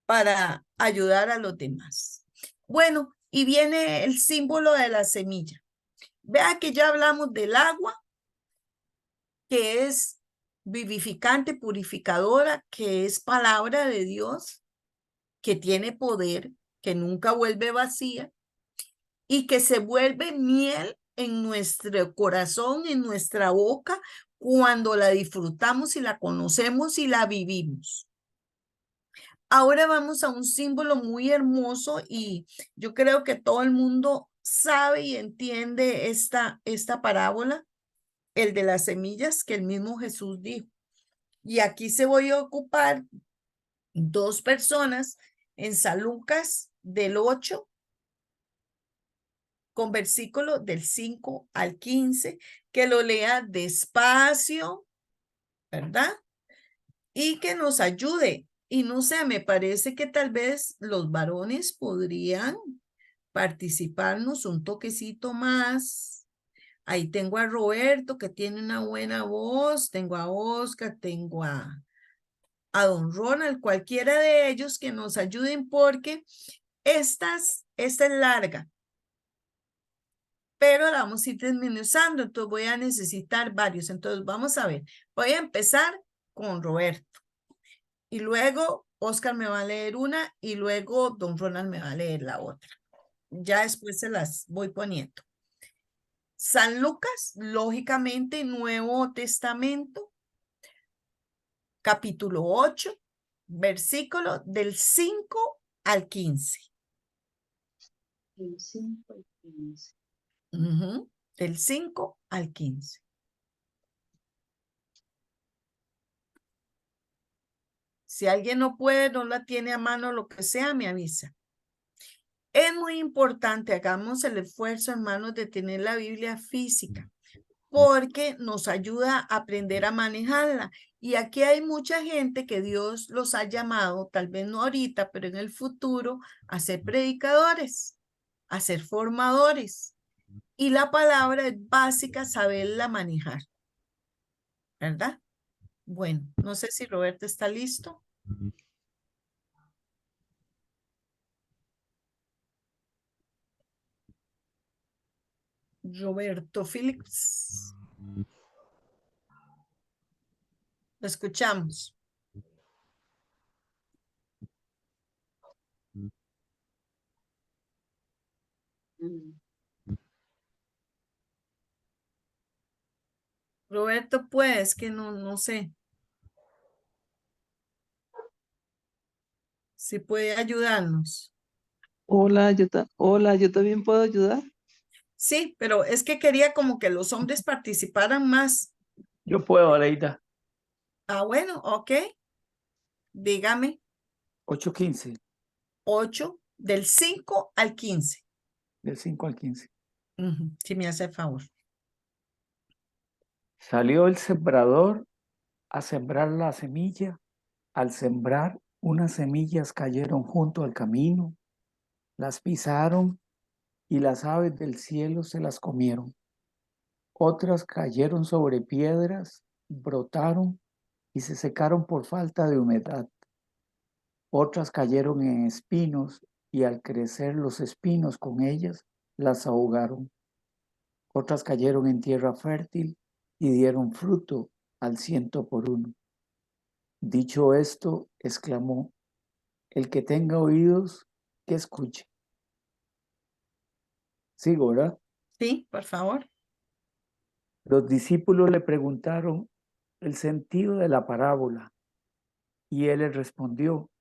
para ayudar a los demás. Bueno, y viene el símbolo de la semilla. Vea que ya hablamos del agua, que es vivificante, purificadora, que es palabra de Dios, que tiene poder, que nunca vuelve vacía y que se vuelve miel en nuestro corazón, en nuestra boca, cuando la disfrutamos y la conocemos y la vivimos. Ahora vamos a un símbolo muy hermoso y yo creo que todo el mundo sabe y entiende esta parábola, el de las semillas que el mismo Jesús dijo. Y aquí se voy a ocupar dos personas en San Lucas del 8 con versículo del 5 al 15, que lo lea despacio, ¿verdad? Y que nos ayude Y no sé, me parece que tal vez los varones podrían participarnos un toquecito más. Ahí tengo a Roberto, que tiene una buena voz, tengo a Oscar, tengo a don Ronald, cualquiera de ellos que nos ayuden, porque esta es larga, pero la vamos a ir desmenuzando, entonces voy a necesitar varios. Entonces vamos a ver, voy a empezar con Roberto y luego Oscar me va a leer una y luego don Ronald me va a leer la otra. Ya después se las voy poniendo. San Lucas, lógicamente, Nuevo Testamento, capítulo 8, versículo del 5 al 15. El 5 al 15. Del 5 al 15. Si alguien no puede, no la tiene a mano, lo que sea, me avisa. Es muy importante, hagamos el esfuerzo, hermanos, de tener la Biblia física, porque nos ayuda a aprender a manejarla. Y aquí hay mucha gente que Dios los ha llamado, tal vez no ahorita, pero en el futuro, a ser predicadores, a ser formadores. Y la palabra es básica, saberla manejar. ¿Verdad? Bueno, no sé si Roberto está listo. Roberto Phillips. Lo escuchamos. Roberto, pues, que no sé. Si puede ayudarnos. Hola, hola, yo también puedo ayudar. Sí, pero es que quería como que los hombres participaran más. Yo puedo, Aleida. Ah, bueno, ok. Dígame. 8:15, 8, del 5 al 15. del 5 al 15. Si me hace el favor. Salió el sembrador a sembrar la semilla. Al sembrar, unas semillas cayeron junto al camino, las pisaron y las aves del cielo se las comieron. Otras cayeron sobre piedras, brotaron y se secaron por falta de humedad. Otras cayeron en espinos y al crecer los espinos con ellas, las ahogaron. Otras cayeron en tierra fértil y dieron fruto al 100 por 1. Dicho esto, exclamó: el que tenga oídos, que escuche. Sigo, ¿verdad? Sí, por favor. Los discípulos le preguntaron el sentido de la parábola y él les respondió: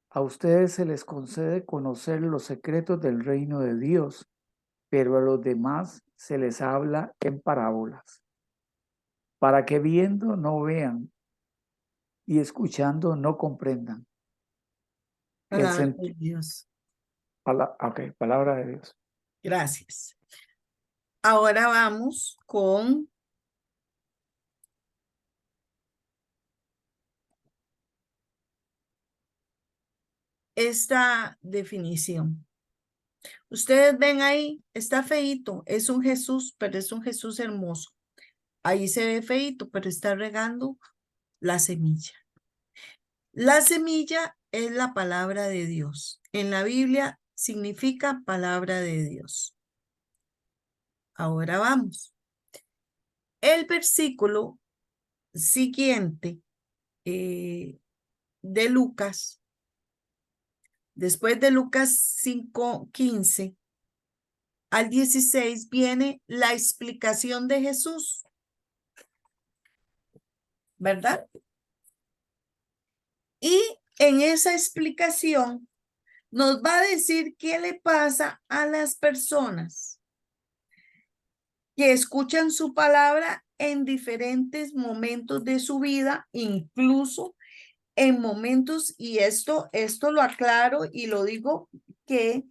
a ustedes se les concede conocer los secretos del reino de Dios, pero a los demás se les habla en parábolas, para que viendo no vean y escuchando no comprendan. Palabra de Dios. Palabra de Dios. Gracias. Ahora vamos con esta definición. Ustedes ven ahí, está feíto, es un Jesús, pero es un Jesús hermoso. Ahí se ve feíto, pero está regando la semilla. La semilla es la palabra de Dios. En la Biblia significa palabra de Dios. Ahora vamos. El versículo siguiente de Lucas, después de Lucas 5:15 al 16, viene la explicación de Jesús, ¿verdad? Y en esa explicación nos va a decir qué le pasa a las personas que escuchan su palabra en diferentes momentos de su vida, incluso en momentos, y esto lo aclaro y lo digo, que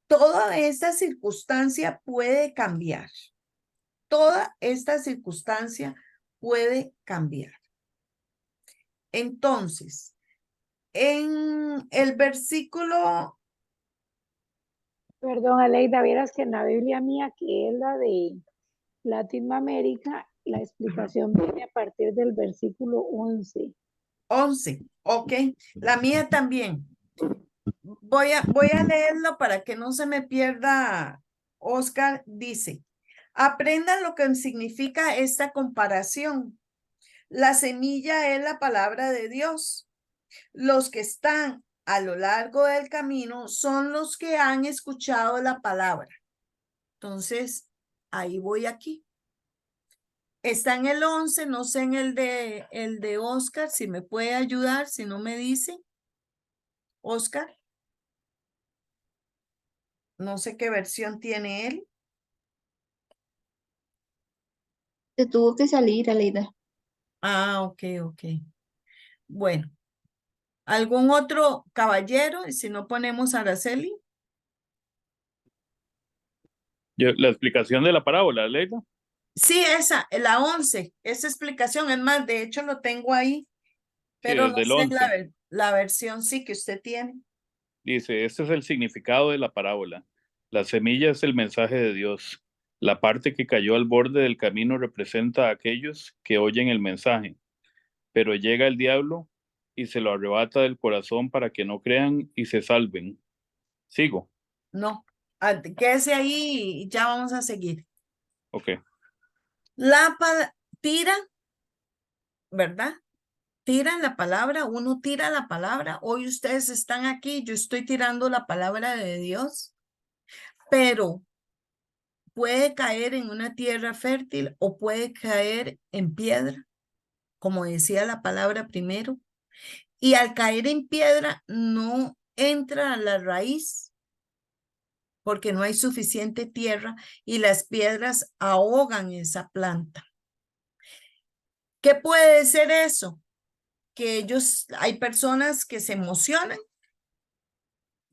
toda esta circunstancia puede cambiar. Toda esta circunstancia puede cambiar. Entonces, En el versículo, Perdón, Aleida, vieras que en la Biblia mía, que es la de Latinoamérica, la explicación viene a partir del versículo 11. 11, ok, la mía también. Voy a leerlo para que no se me pierda. Oscar dice, aprendan lo que significa esta comparación. La semilla es la palabra de Dios. Los que están a lo largo del camino son los que han escuchado la palabra. Entonces, ahí voy aquí. Está en el 11, no sé en el de Oscar, si me puede ayudar, si no me dice. Oscar, no sé qué versión tiene él. Te tuvo que salir, Aleida. Ah, ok, ok. Bueno, ¿algún otro caballero? Y si no ponemos a Araceli. La explicación de la parábola, Leila. Sí, esa, la 11, esa explicación. Es más, de hecho lo tengo ahí, Sí, pero no desde el sé 11. la versión sí que usted tiene. Dice, este es el significado de la parábola. La semilla es el mensaje de Dios. La parte que cayó al borde del camino representa a aquellos que oyen el mensaje, pero llega el diablo y se lo arrebata del corazón para que no crean y se salven. Sigo. No, quédese ahí y ya vamos a seguir. Ok. Tira, ¿verdad? Tiran la palabra, uno tira la palabra. Hoy ustedes están aquí, yo estoy tirando la palabra de Dios, pero puede caer en una tierra fértil o puede caer en piedra, como decía la palabra primero. Y al caer en piedra no entra a la raíz porque no hay suficiente tierra y las piedras ahogan esa planta. ¿Qué puede ser eso? Que hay personas que se emocionan.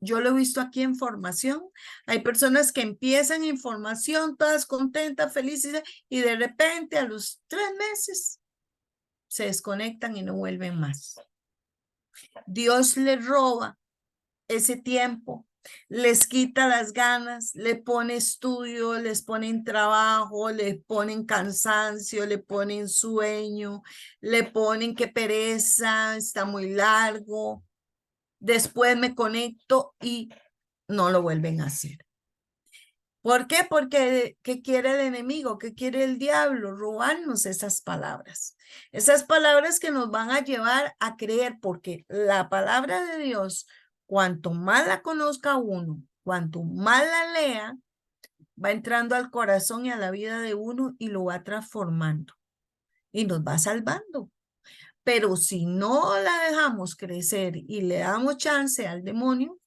Yo lo he visto aquí en formación. Hay personas que empiezan en formación, todas contentas, felices, y de repente a los 3 meses se desconectan y no vuelven más. Dios les roba ese tiempo, les quita las ganas, le pone estudio, les ponen trabajo, le ponen cansancio, le ponen sueño, le ponen que pereza, está muy largo. Después me conecto y no lo vuelven a hacer. ¿Por qué? Porque ¿qué quiere el enemigo? ¿Qué quiere el diablo? Robarnos esas palabras. Esas palabras que nos van a llevar a creer, porque la palabra de Dios, cuanto más la conozca uno, cuanto más la lea, va entrando al corazón y a la vida de uno y lo va transformando y nos va salvando. Pero si no la dejamos crecer y le damos chance al demonio,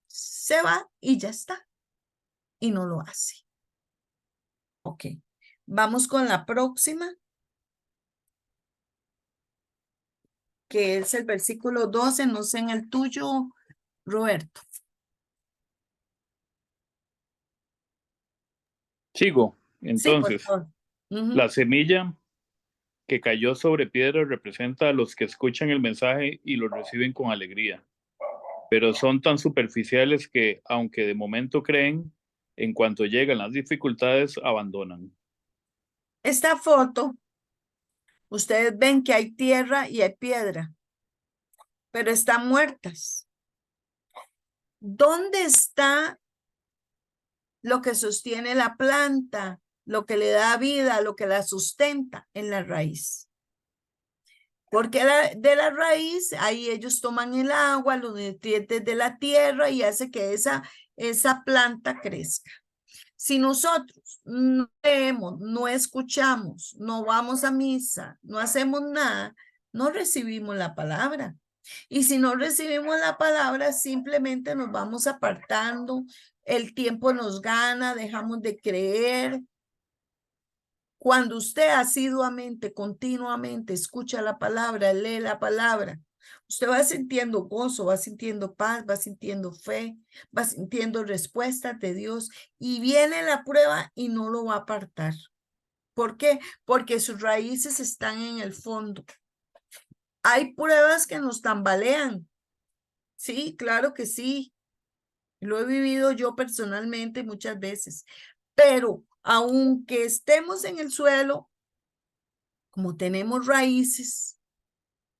se va y ya está. Y no lo hace. Ok. Vamos con la próxima, que es el versículo 12, no sé en el tuyo, Roberto. Sigo. Sí, por Entonces, favor. la semilla que cayó sobre piedra representa a los que escuchan el mensaje y lo reciben con alegría, pero son tan superficiales que, aunque de momento creen, en cuanto llegan las dificultades, abandonan. Esta foto, ustedes ven que hay tierra y hay piedra, pero están muertas. ¿Dónde está lo que sostiene la planta, lo que le da vida, lo que la sustenta? En la raíz. Porque de la raíz, ahí ellos toman el agua, los nutrientes de la tierra y hace que esa planta crezca. Si nosotros no leemos, no escuchamos, no vamos a misa, no hacemos nada, no recibimos la palabra. Y si no recibimos la palabra, simplemente nos vamos apartando, el tiempo nos gana, dejamos de creer. Cuando usted asiduamente, continuamente escucha la palabra, lee la palabra, usted va sintiendo gozo, va sintiendo paz, va sintiendo fe, va sintiendo respuestas de Dios y viene la prueba y no lo va a apartar. ¿Por qué? Porque sus raíces están en el fondo. Hay pruebas que nos tambalean, Sí, claro que sí. Lo he vivido yo personalmente muchas veces. Pero aunque estemos en el suelo, como tenemos raíces,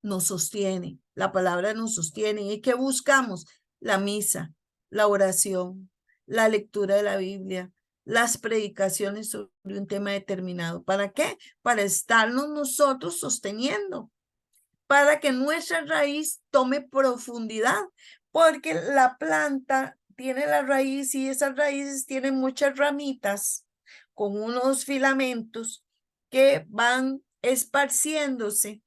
nos sostiene. La palabra nos sostiene. ¿Y qué buscamos? La misa, la oración, la lectura de la Biblia, las predicaciones sobre un tema determinado. ¿Para qué? Para estarnos nosotros sosteniendo, para que nuestra raíz tome profundidad, porque la planta tiene la raíz y esas raíces tienen muchas ramitas con unos filamentos que van esparciéndose.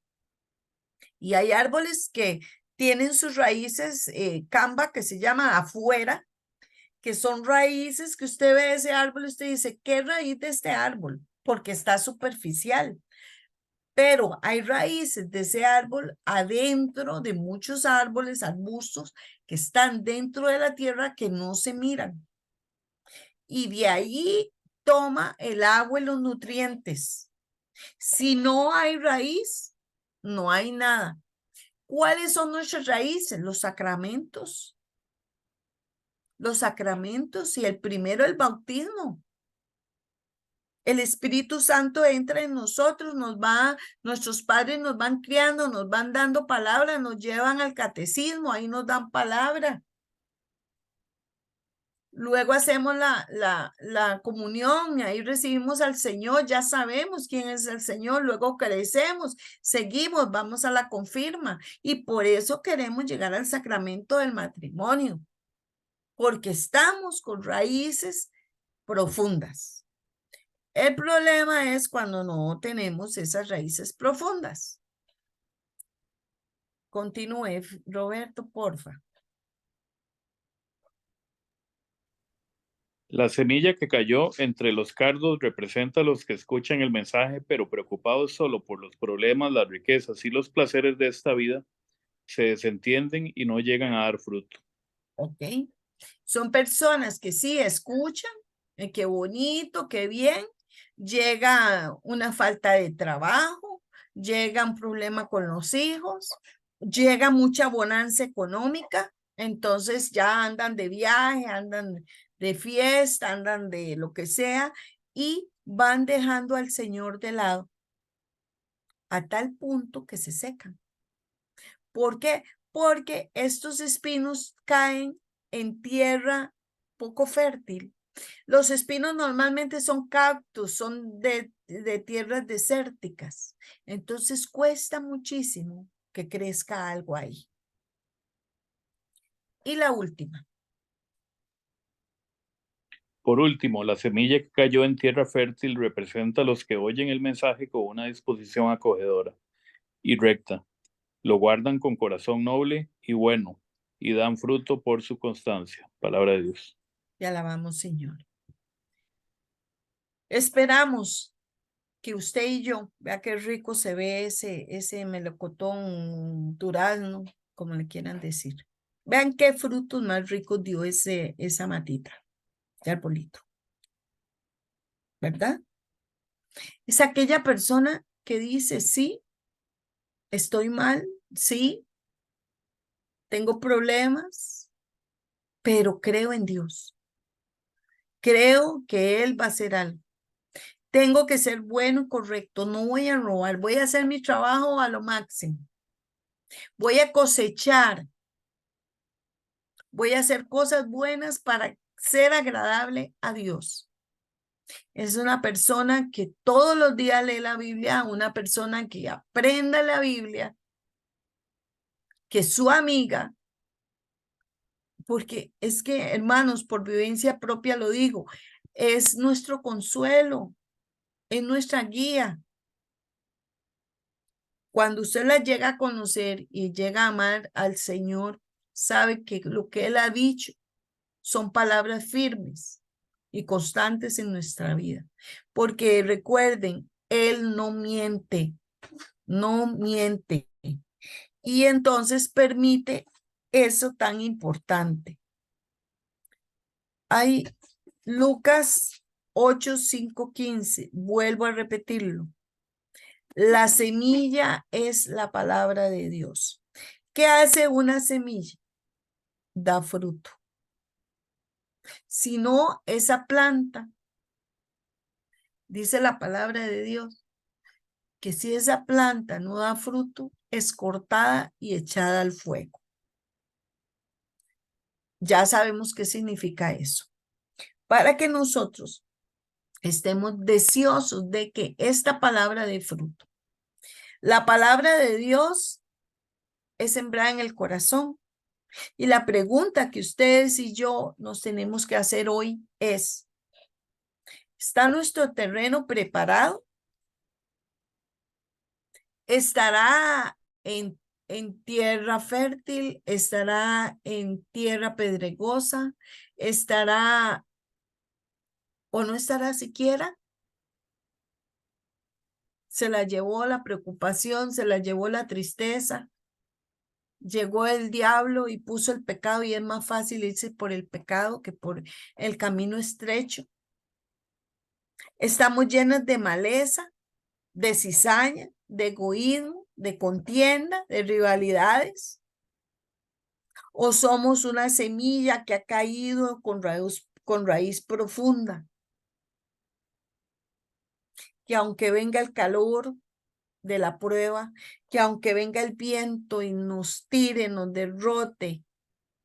Y hay árboles que tienen sus raíces camba, que se llama afuera, que son raíces que usted ve ese árbol y usted dice, ¿qué raíz de este árbol? Porque está superficial. Pero hay raíces de ese árbol adentro de muchos árboles, arbustos, que están dentro de la tierra que no se miran. Y de ahí toma el agua y los nutrientes. Si no hay raíz, no hay nada. ¿Cuáles son nuestras raíces? Los sacramentos. Los sacramentos y el primero el bautismo. El Espíritu Santo entra en nosotros, nuestros padres nos van criando, nos van dando palabra, nos llevan al catecismo, ahí nos dan palabra. Luego hacemos la comunión, ahí recibimos al Señor, ya sabemos quién es el Señor, luego crecemos, seguimos, vamos a la confirma y por eso queremos llegar al sacramento del matrimonio, porque estamos con raíces profundas. El problema es cuando no tenemos esas raíces profundas. Continúe, Roberto, porfa. La semilla que cayó entre los cardos representa a los que escuchan el mensaje, pero preocupados solo por los problemas, las riquezas y los placeres de esta vida, se desentienden y no llegan a dar fruto. Ok. Son personas que sí escuchan, qué bonito, qué bien. Llega una falta de trabajo, llega un problema con los hijos, llega mucha bonanza económica, entonces ya andan de viaje, andan de fiesta, andan de lo que sea y van dejando al Señor de lado a tal punto que se secan. ¿Por qué? Porque estos espinos caen en tierra poco fértil. Los espinos normalmente son cactus, son de tierras desérticas. Entonces cuesta muchísimo que crezca algo ahí. Y la última. Por último, la semilla que cayó en tierra fértil representa a los que oyen el mensaje con una disposición acogedora y recta. Lo guardan con corazón noble y bueno y dan fruto por su constancia. Palabra de Dios. Te alabamos, Señor. Esperamos que usted y yo, vea qué rico se ve ese melocotón, durazno, como le quieran decir. Vean qué frutos más ricos dio esa matita de arbolito. ¿Verdad? Es aquella persona que dice, sí, estoy mal, sí, tengo problemas, pero creo en Dios. Creo que Él va a hacer algo. Tengo que ser bueno y correcto, no voy a robar, voy a hacer mi trabajo a lo máximo. Voy a cosechar, voy a hacer cosas buenas para ser agradable a Dios. Es una persona que todos los días lee la Biblia, una persona que aprenda la Biblia, que es su amiga, porque es que, hermanos, por vivencia propia lo digo, es nuestro consuelo, es nuestra guía. Cuando usted la llega a conocer y llega a amar al Señor, sabe que lo que Él ha dicho son palabras firmes y constantes en nuestra vida. Porque recuerden, Él no miente, no miente. Y entonces permite eso tan importante. Hay Lucas 8, 5, 15. Vuelvo a repetirlo. La semilla es la palabra de Dios. ¿Qué hace una semilla? da fruto. Si no, esa planta, dice la palabra de Dios, que si esa planta no da fruto, es cortada y echada al fuego. Ya sabemos qué significa eso. Para que nosotros estemos deseosos de que esta palabra dé fruto. La palabra de Dios es sembrada en el corazón. Y la pregunta que ustedes y yo nos tenemos que hacer hoy es, ¿está nuestro terreno preparado? ¿Estará en tierra fértil? ¿Estará en tierra pedregosa? ¿Estará o no estará siquiera? Se la llevó la preocupación, se la llevó la tristeza. Llegó el diablo y puso el pecado y es más fácil irse por el pecado que por el camino estrecho. Estamos llenos de maleza, de cizaña, de egoísmo, de contienda, de rivalidades. O somos una semilla que ha caído con raíz profunda, que aunque venga el calor de la prueba, que aunque venga el viento y nos tire, nos derrote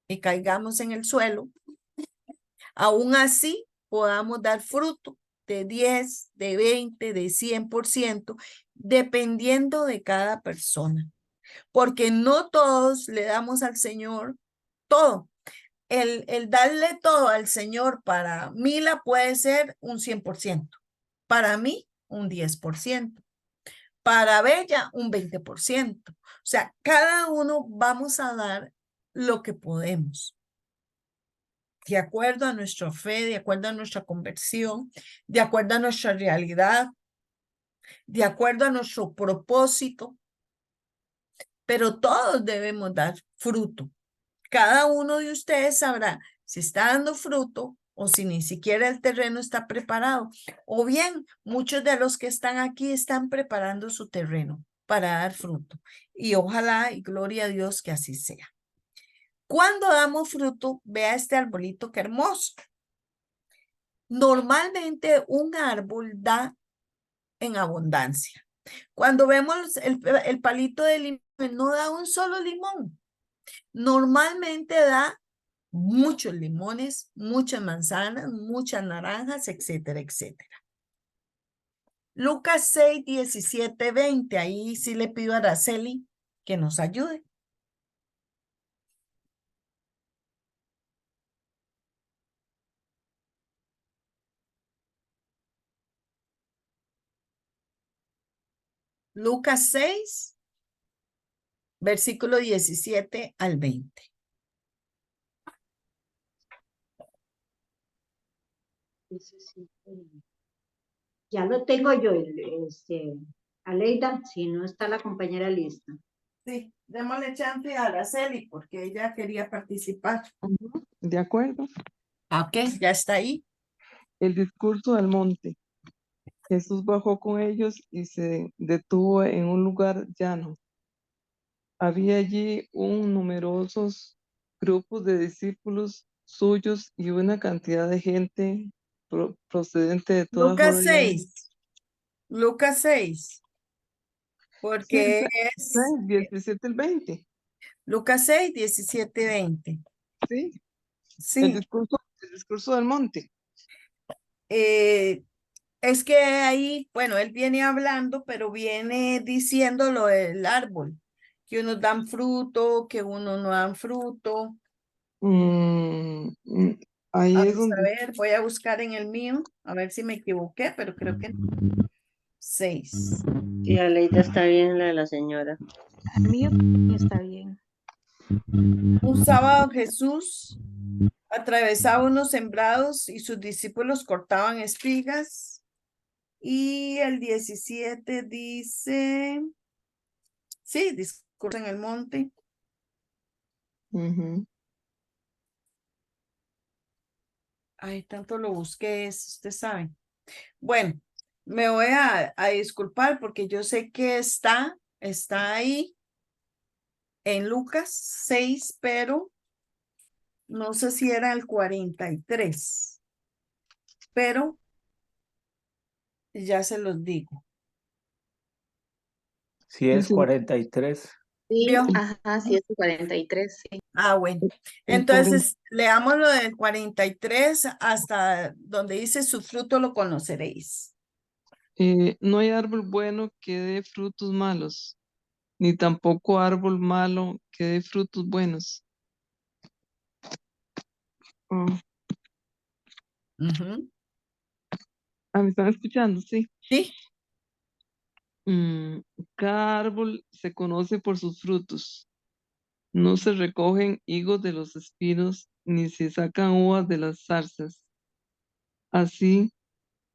y caigamos en el suelo, aún así podamos dar fruto de 10, de 20, de 100%, dependiendo de cada persona. Porque no todos le damos al Señor todo. El darle todo al Señor para Mila puede ser un 100%, para mí un 10%, para Bella un 20%. O sea, cada uno vamos a dar lo que podemos, de acuerdo a nuestra fe, de acuerdo a nuestra conversión, de acuerdo a nuestra realidad, de acuerdo a nuestro propósito, pero todos debemos dar fruto. Cada uno de ustedes sabrá si está dando fruto o si ni siquiera el terreno está preparado. O bien, muchos de los que están aquí están preparando su terreno para dar fruto. Y ojalá y gloria a Dios que así sea. Cuando damos fruto, vea este arbolito que hermoso. Normalmente un árbol da en abundancia. Cuando vemos el palito de limón, no da un solo limón. Normalmente da muchos limones, muchas manzanas, muchas naranjas, etcétera, etcétera. Lucas 6, 17, 20. Ahí sí le pido a Araceli que nos ayude. Lucas 6, versículo 17 al 20. Ya lo tengo yo, Aleida, si no está la compañera lista. Sí, démosle chance a Araceli porque ella quería participar. De acuerdo. Ok, ya está ahí. El discurso del monte. Jesús bajó con ellos y se detuvo en un lugar llano. Había allí numerosos grupos de discípulos suyos y una cantidad de gente procedente de toda Lucas Judea. 6. Lucas 6. Sí, Porque es 17 al 20. Lucas 6, 17, 20. Sí, Sí. el discurso del monte. Es que ahí, bueno, él viene hablando, pero viene diciendo lo del árbol, que unos dan fruto, que unos no dan fruto. Ahí es Vamos donde a ver, voy a buscar en el mío, a ver si me equivoqué, pero creo que 6. Sí, Aleida está bien, la de la señora. El mío está bien. Un sábado Jesús atravesaba unos sembrados y sus discípulos cortaban espigas. Y el 17 dice, sí, discurso en el monte. Ay, tanto lo busqué, usted sabe. Bueno, me voy a disculpar porque yo sé que está ahí en Lucas 6, pero No sé si era el 43, pero ya se los digo. Si es Es 43. Sí, ¿Vio? ajá, sí, es el 43, sí. Ah, bueno. el 40. Entonces, leamos lo del 43 hasta donde dice su fruto lo conoceréis. No hay árbol bueno que dé frutos malos, ni tampoco árbol malo que dé frutos buenos. Oh, Ujú. ¿me están escuchando? Sí. Sí, Mm, cada árbol se conoce por sus frutos. No se recogen higos de los espinos, ni se sacan uvas de las zarzas. Así,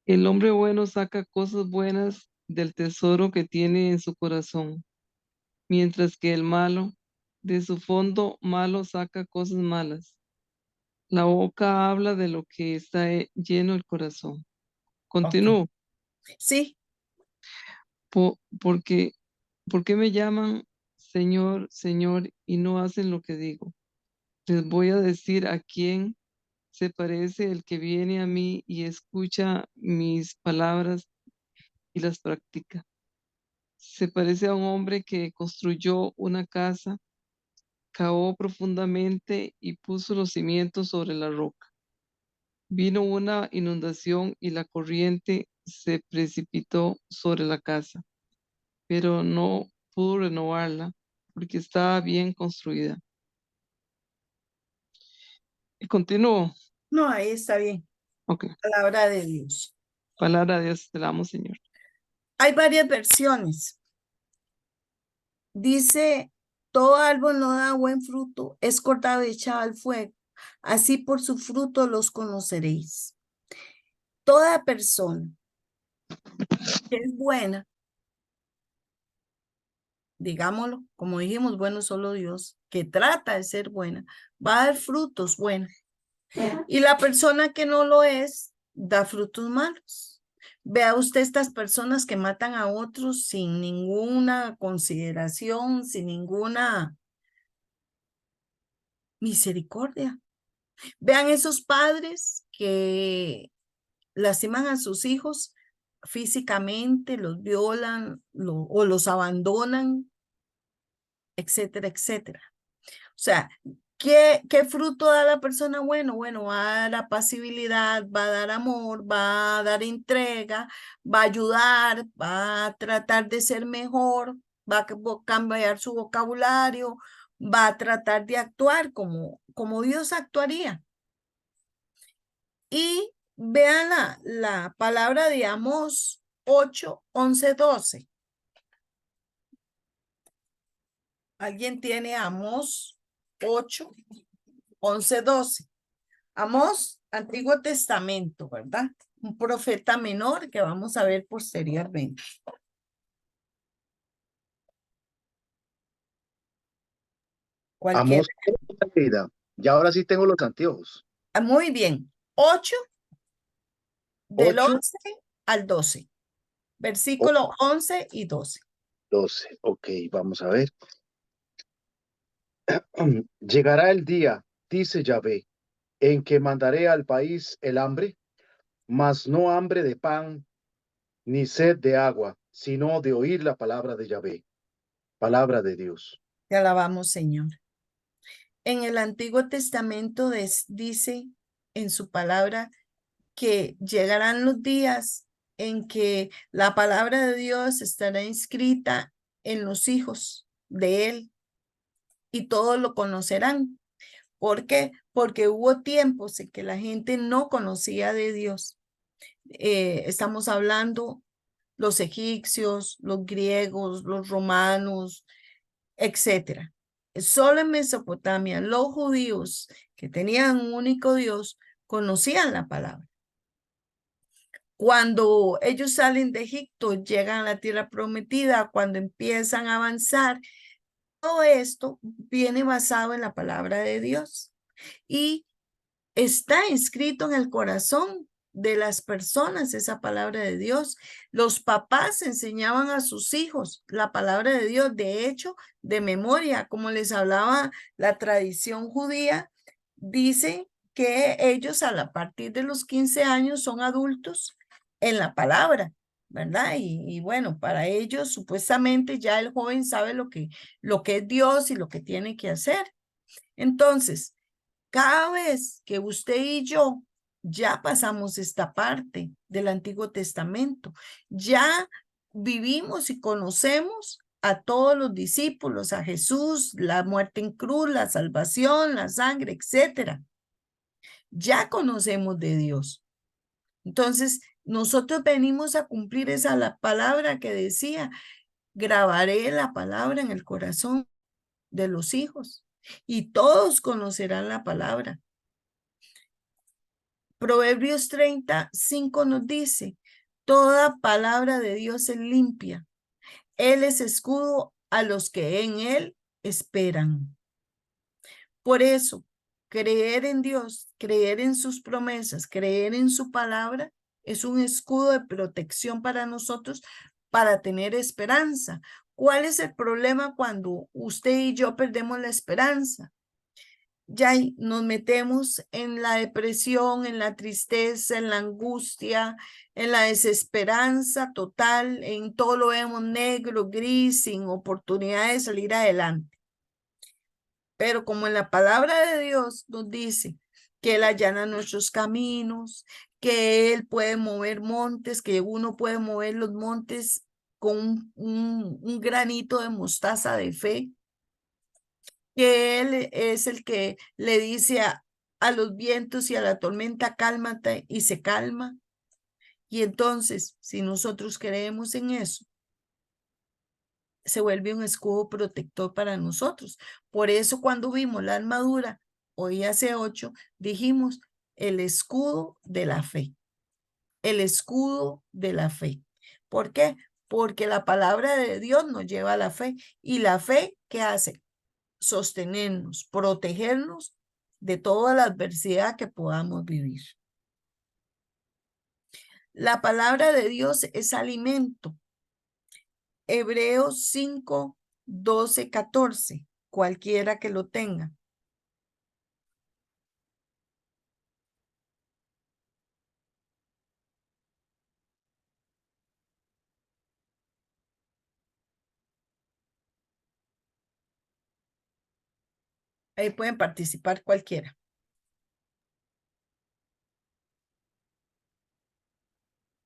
el hombre bueno saca cosas buenas del tesoro que tiene en su corazón, mientras que el malo, de su fondo malo saca cosas malas. La boca habla de lo que está lleno el corazón. ok. Continúo. Sí, Porque, ¿por qué me llaman Señor, Señor y no hacen lo que digo? Les voy a decir a quién se parece el que viene a mí y escucha mis palabras y las practica. Se parece a un hombre que construyó una casa, cavó profundamente y puso los cimientos sobre la roca. Vino una inundación y la corriente se precipitó sobre la casa, pero no pudo renovarla porque estaba bien construida. Y continúo. no, ahí está bien. Ok. Palabra de Dios. Palabra de Dios, te la amo, Señor. Hay varias versiones. Dice, todo árbol no da buen fruto, es cortado y echado al fuego. Así por su fruto los conoceréis. Toda persona que es buena, digámoslo, como dijimos, bueno solo Dios, que trata de ser buena, va a dar frutos buenos. Y la persona que no lo es, da frutos malos. Vea usted estas personas que matan a otros sin ninguna consideración, sin ninguna misericordia. Vean esos padres que lastiman a sus hijos físicamente, los violan o los abandonan, etcétera, etcétera. O sea, ¿qué fruto da la persona? Bueno, va a dar apacibilidad, va a dar amor, va a dar entrega, va a ayudar, va a tratar de ser mejor, va a cambiar su vocabulario, va a tratar de actuar como Dios actuaría. Y vean la palabra de Amós 8, 11, 12. ¿Alguien tiene Amós 8, 11, 12? Amós, Antiguo Testamento, ¿verdad? Un profeta menor que vamos a ver posteriormente. Cualquier. Amós, y ahora sí tengo los anteojos. Muy bien. 8 del 8, 11 al 12. Versículo 11 y 12. 12. Ok, vamos a ver. Llegará el día, dice Yahvé, en que mandaré al país el hambre, mas no hambre de pan, ni sed de agua, sino de oír la palabra de Yahvé, palabra de Dios. Te alabamos, Señor. En el Antiguo Testamento dice en su palabra que llegarán los días en que la palabra de Dios estará inscrita en los hijos de Él y todos lo conocerán. ¿Por qué? Porque hubo tiempos en que la gente no conocía de Dios. Estamos hablando los egipcios, los griegos, los romanos, etcétera. Solo en Mesopotamia, los judíos que tenían un único Dios conocían la palabra. Cuando ellos salen de Egipto, llegan a la tierra prometida, cuando empiezan a avanzar, todo esto viene basado en la palabra de Dios y está inscrito en el corazón de las personas esa palabra de Dios. Los papás enseñaban a sus hijos la palabra de Dios, de hecho, de memoria, como les hablaba la tradición judía, dice que ellos a partir de los 15 años son adultos en la palabra, ¿verdad? Y bueno, para ellos supuestamente ya el joven sabe lo que es Dios y lo que tiene que hacer. Entonces, cada vez que usted y yo ya pasamos esta parte del Antiguo Testamento, ya vivimos y conocemos a todos los discípulos, a Jesús, la muerte en cruz, la salvación, la sangre, etcétera. Ya conocemos de Dios. Entonces, nosotros venimos a cumplir la palabra que decía, grabaré la palabra en el corazón de los hijos y todos conocerán la palabra. Proverbios 35 nos dice, toda palabra de Dios es limpia. Él es escudo a los que en él esperan. Por eso, creer en Dios, creer en sus promesas, creer en su palabra, es un escudo de protección para nosotros para tener esperanza. ¿Cuál es el problema cuando usted y yo perdemos la esperanza? Ya nos metemos en la depresión, en la tristeza, en la angustia, en la desesperanza total, en todo lo vemos negro, gris, sin oportunidad de salir adelante. Pero como en la palabra de Dios nos dice que Él allana nuestros caminos, que Él puede mover montes, que uno puede mover los montes con un granito de mostaza de fe, que Él es el que le dice a los vientos y a la tormenta, cálmate, y se calma. Y entonces, si nosotros creemos en eso, se vuelve un escudo protector para nosotros. Por eso cuando vimos la armadura, hoy hace 8, dijimos el escudo de la fe. El escudo de la fe. ¿Por qué? Porque la palabra de Dios nos lleva a la fe. ¿Y la fe qué hace? Sostenernos, protegernos de toda la adversidad que podamos vivir. La palabra de Dios es alimento. Hebreos 5, 12, 14. Cualquiera que lo tenga. Ahí pueden participar cualquiera.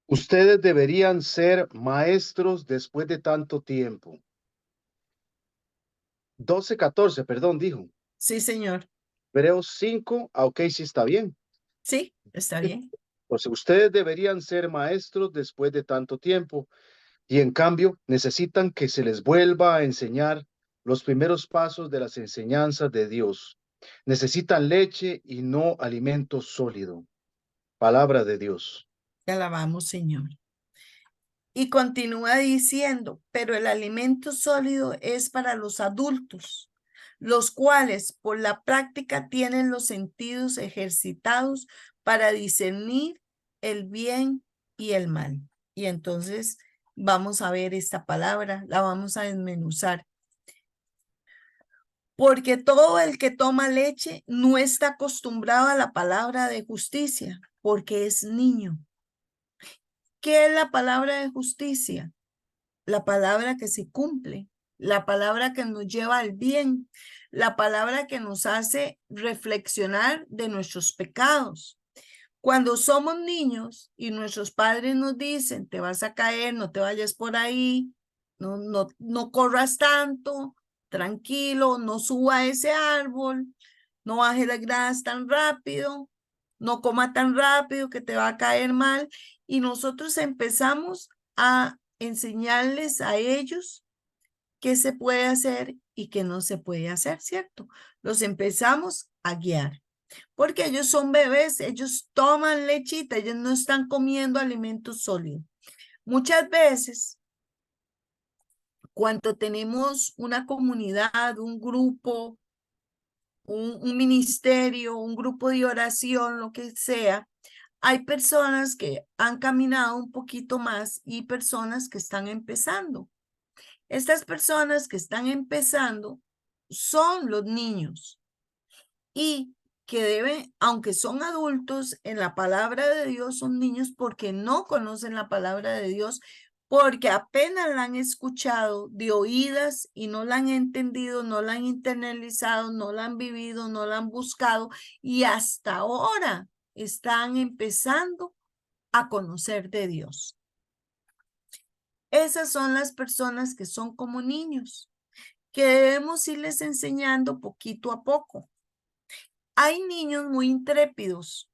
Ustedes deberían ser maestros después de tanto tiempo. 12, 14, perdón, dijo. Sí, señor. Hebreos 5, ok, sí está bien. Sí, está bien. Pues ustedes deberían ser maestros después de tanto tiempo y en cambio necesitan que se les vuelva a enseñar los primeros pasos de las enseñanzas de Dios. Necesitan leche y no alimento sólido. Palabra de Dios. Te alabamos, Señor. Y continúa diciendo, pero el alimento sólido es para los adultos, los cuales por la práctica tienen los sentidos ejercitados para discernir el bien y el mal. Y entonces vamos a ver esta palabra, la vamos a desmenuzar. Porque todo el que toma leche no está acostumbrado a la palabra de justicia, porque es niño. ¿Qué es la palabra de justicia? La palabra que se cumple, la palabra que nos lleva al bien, la palabra que nos hace reflexionar de nuestros pecados. Cuando somos niños y nuestros padres nos dicen, te vas a caer, no te vayas por ahí, no corras tanto, tranquilo, no suba a ese árbol, no baje las gradas tan rápido, no coma tan rápido que te va a caer mal. Y nosotros empezamos a enseñarles a ellos qué se puede hacer y qué no se puede hacer, ¿cierto? Los empezamos a guiar, porque ellos son bebés, ellos toman lechita, ellos no están comiendo alimentos sólidos. Muchas veces, cuando tenemos una comunidad, un grupo, un ministerio, un grupo de oración, lo que sea, hay personas que han caminado un poquito más y personas que están empezando. Estas personas que están empezando son los niños y que deben, aunque son adultos, en la palabra de Dios son niños porque no conocen la palabra de Dios, porque apenas la han escuchado de oídas y no la han entendido, no la han internalizado, no la han vivido, no la han buscado y hasta ahora están empezando a conocer de Dios. Esas son las personas que son como niños, que debemos irles enseñando poquito a poco. Hay niños muy intrépidos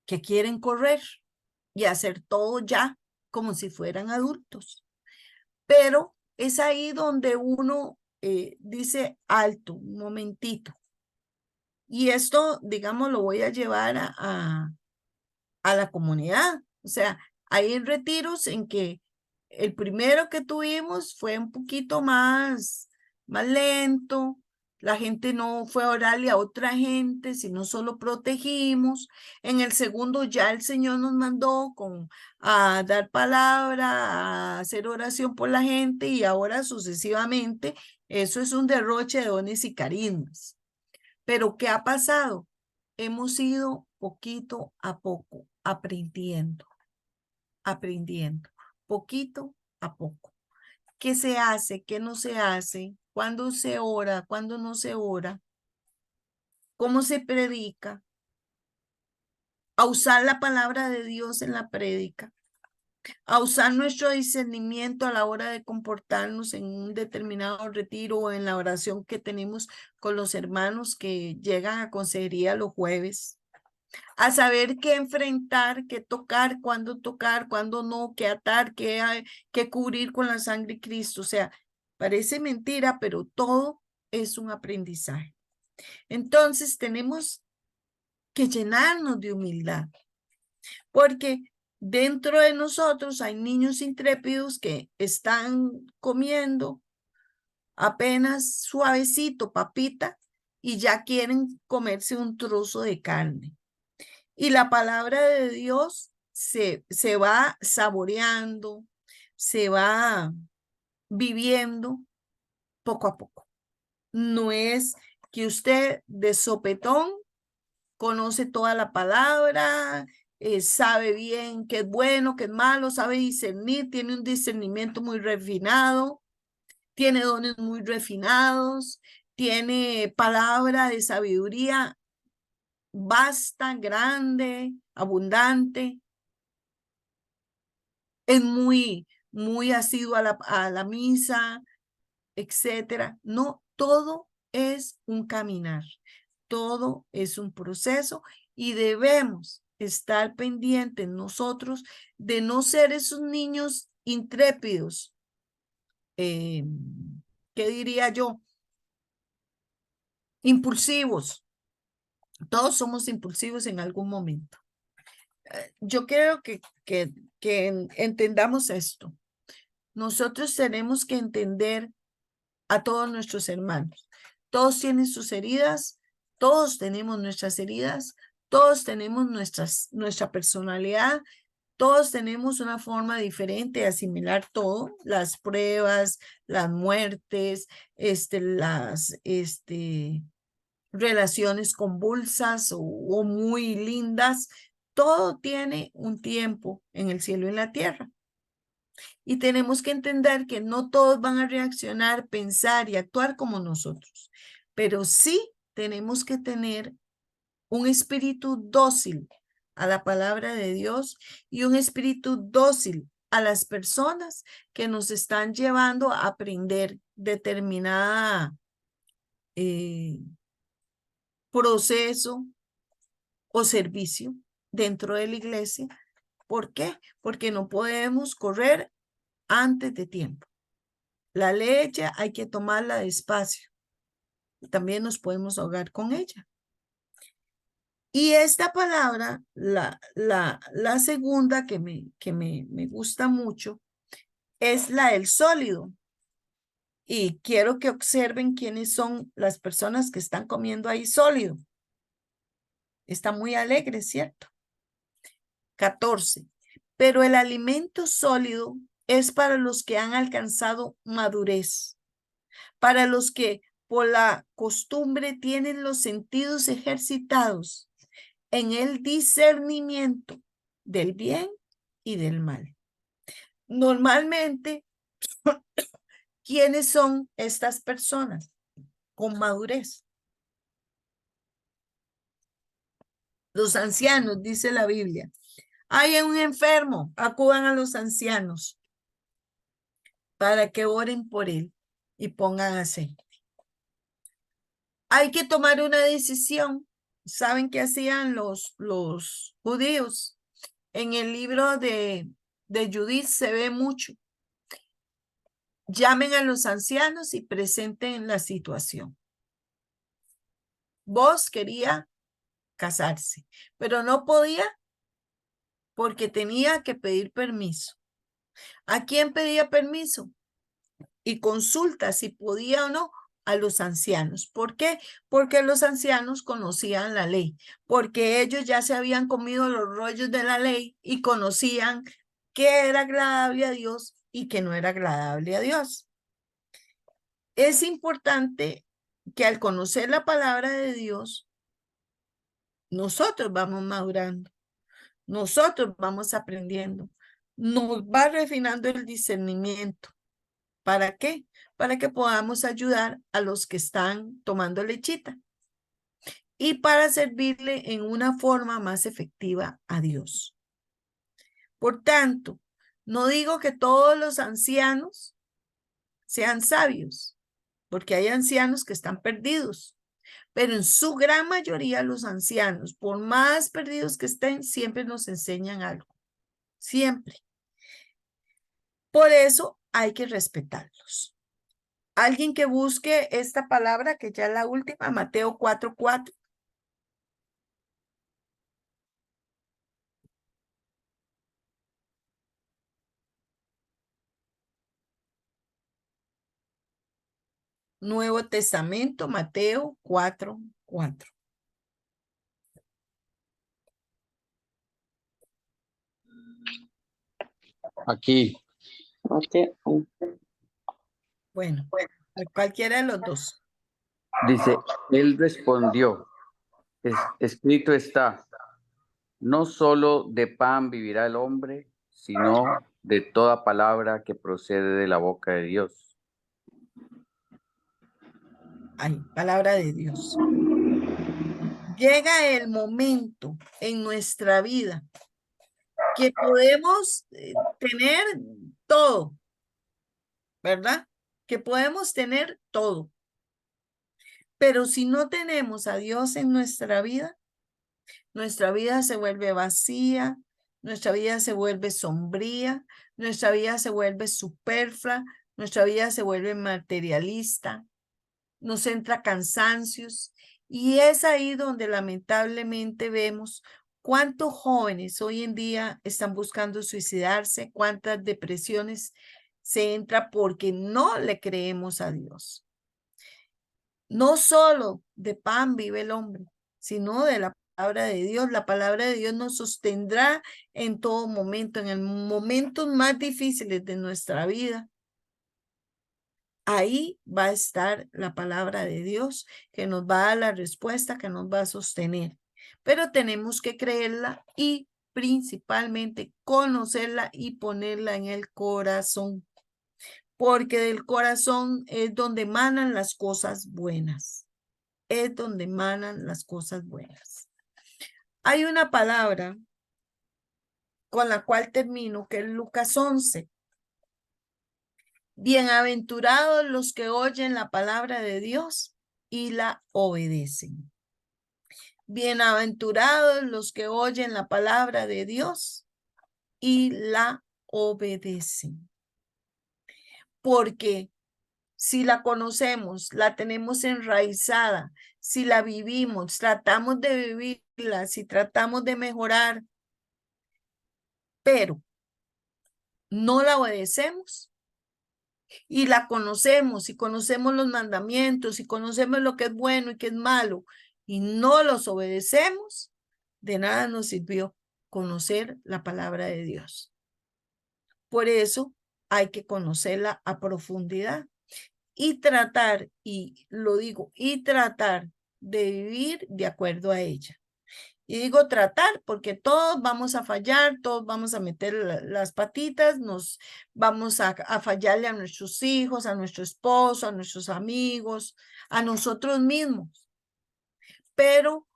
que quieren correr y hacer todo ya como si fueran adultos. Pero es ahí donde uno dice, alto, un momentito. Y esto, digamos, lo voy a llevar a la comunidad. O sea, hay retiros en que el primero que tuvimos fue un poquito más lento. La gente no fue a orarle a otra gente, sino solo protegimos. En el segundo ya el Señor nos mandó a dar palabra, a hacer oración por la gente y ahora sucesivamente. Eso es un derroche de dones y carismas. Pero ¿qué ha pasado? Hemos ido poquito a poco aprendiendo, poquito a poco. ¿Qué se hace? ¿Qué no se hace? ¿Cuándo se ora? ¿Cuándo no se ora? ¿Cómo se predica? A usar la palabra de Dios en la prédica. A usar nuestro discernimiento a la hora de comportarnos en un determinado retiro o en la oración que tenemos con los hermanos que llegan a consejería los jueves. A saber qué enfrentar, qué tocar, cuándo no, qué atar, qué cubrir con la sangre de Cristo. O sea, parece mentira, pero todo es un aprendizaje. Entonces tenemos que llenarnos de humildad, porque dentro de nosotros hay niños intrépidos que están comiendo apenas suavecito, papita, y ya quieren comerse un trozo de carne. Y la palabra de Dios se va saboreando, se va viviendo poco a poco. No es que usted de sopetón conoce toda la palabra, sabe bien qué es bueno, qué es malo, sabe discernir, tiene un discernimiento muy refinado, tiene dones muy refinados, tiene palabra de sabiduría vasta, grande, abundante, es muy asiduo a la misa, etcétera. No, todo es un caminar, todo es un proceso y debemos estar pendientes nosotros de no ser esos niños intrépidos. ¿Qué diría yo? Impulsivos. Todos somos impulsivos en algún momento. Yo creo que entendamos esto. Nosotros tenemos que entender a todos nuestros hermanos. Todos tienen sus heridas, todos tenemos nuestras heridas, todos tenemos nuestra personalidad, todos tenemos una forma diferente de asimilar todo, las pruebas, las muertes, las relaciones convulsas o muy lindas. Todo tiene un tiempo en el cielo y en la tierra. Y tenemos que entender que no todos van a reaccionar, pensar y actuar como nosotros, pero sí tenemos que tener un espíritu dócil a la palabra de Dios y un espíritu dócil a las personas que nos están llevando a aprender determinada proceso o servicio dentro de la iglesia. ¿Por qué? Porque no podemos correr antes de tiempo. La leche hay que tomarla despacio. También nos podemos ahogar con ella. Y esta palabra, la segunda que me gusta mucho, es la del sólido. Y quiero que observen quiénes son las personas que están comiendo ahí sólido. Está muy alegre, ¿cierto? 14. Pero el alimento sólido es para los que han alcanzado madurez, para los que por la costumbre tienen los sentidos ejercitados en el discernimiento del bien y del mal. Normalmente, ¿quiénes son estas personas con madurez? Los ancianos, dice la Biblia. Hay un enfermo, acudan a los ancianos para que oren por él y pongan aceite. Hay que tomar una decisión. ¿Saben qué hacían los judíos? En el libro de Judith se ve mucho. Llamen a los ancianos y presenten la situación. Vos quería casarse, pero no podía porque tenía que pedir permiso. ¿A quién pedía permiso? Y consulta si podía o no a los ancianos. ¿Por qué? Porque los ancianos conocían la ley, porque ellos ya se habían comido los rollos de la ley y conocían qué era agradable a Dios y qué no era agradable a Dios. Es importante que al conocer la palabra de Dios, nosotros vamos madurando, nosotros vamos aprendiendo, nos va refinando el discernimiento. ¿Para qué? Para que podamos ayudar a los que están tomando lechita y para servirle en una forma más efectiva a Dios. Por tanto, no digo que todos los ancianos sean sabios, porque hay ancianos que están perdidos, pero en su gran mayoría los ancianos, por más perdidos que estén, siempre nos enseñan algo, siempre. Por eso hay que respetarlos. Alguien que busque esta palabra, que ya es la última, Mateo 4:4. Nuevo Testamento, Mateo 4:4. Aquí. Bueno, cualquiera de los dos. Dice, él respondió, escrito está, no solo de pan vivirá el hombre, sino de toda palabra que procede de la boca de Dios. Ay, palabra de Dios. Llega el momento en nuestra vida que podemos tener todo, ¿verdad? Que podemos tener todo. Pero si no tenemos a Dios en nuestra vida se vuelve vacía, nuestra vida se vuelve sombría, nuestra vida se vuelve superflua, nuestra vida se vuelve materialista, nos entra cansancios y es ahí donde lamentablemente vemos cuántos jóvenes hoy en día están buscando suicidarse, cuántas depresiones se entra porque no le creemos a Dios. No solo de pan vive el hombre, sino de la palabra de Dios. La palabra de Dios nos sostendrá en todo momento, en el momentos más difíciles de nuestra vida. Ahí va a estar la palabra de Dios que nos va a dar la respuesta, que nos va a sostener. Pero tenemos que creerla y principalmente conocerla y ponerla en el corazón. Porque del corazón es donde emanan las cosas buenas. Es donde emanan las cosas buenas. Hay una palabra con la cual termino, que es Lucas 11. Bienaventurados los que oyen la palabra de Dios y la obedecen. Bienaventurados los que oyen la palabra de Dios y la obedecen. Porque si la conocemos, la tenemos enraizada, si la vivimos, tratamos de vivirla, si tratamos de mejorar, pero no la obedecemos y la conocemos y conocemos los mandamientos y conocemos lo que es bueno y que es malo y no los obedecemos, de nada nos sirvió conocer la palabra de Dios. Por eso hay que conocerla a profundidad. y tratar, y lo digo, y tratar de vivir de acuerdo a ella. Y digo tratar porque todos vamos a fallar, todos vamos a meter las patitas, nos vamos a fallarle a nuestros hijos, a nuestro esposo, a nuestros amigos, a nosotros mismos. Pero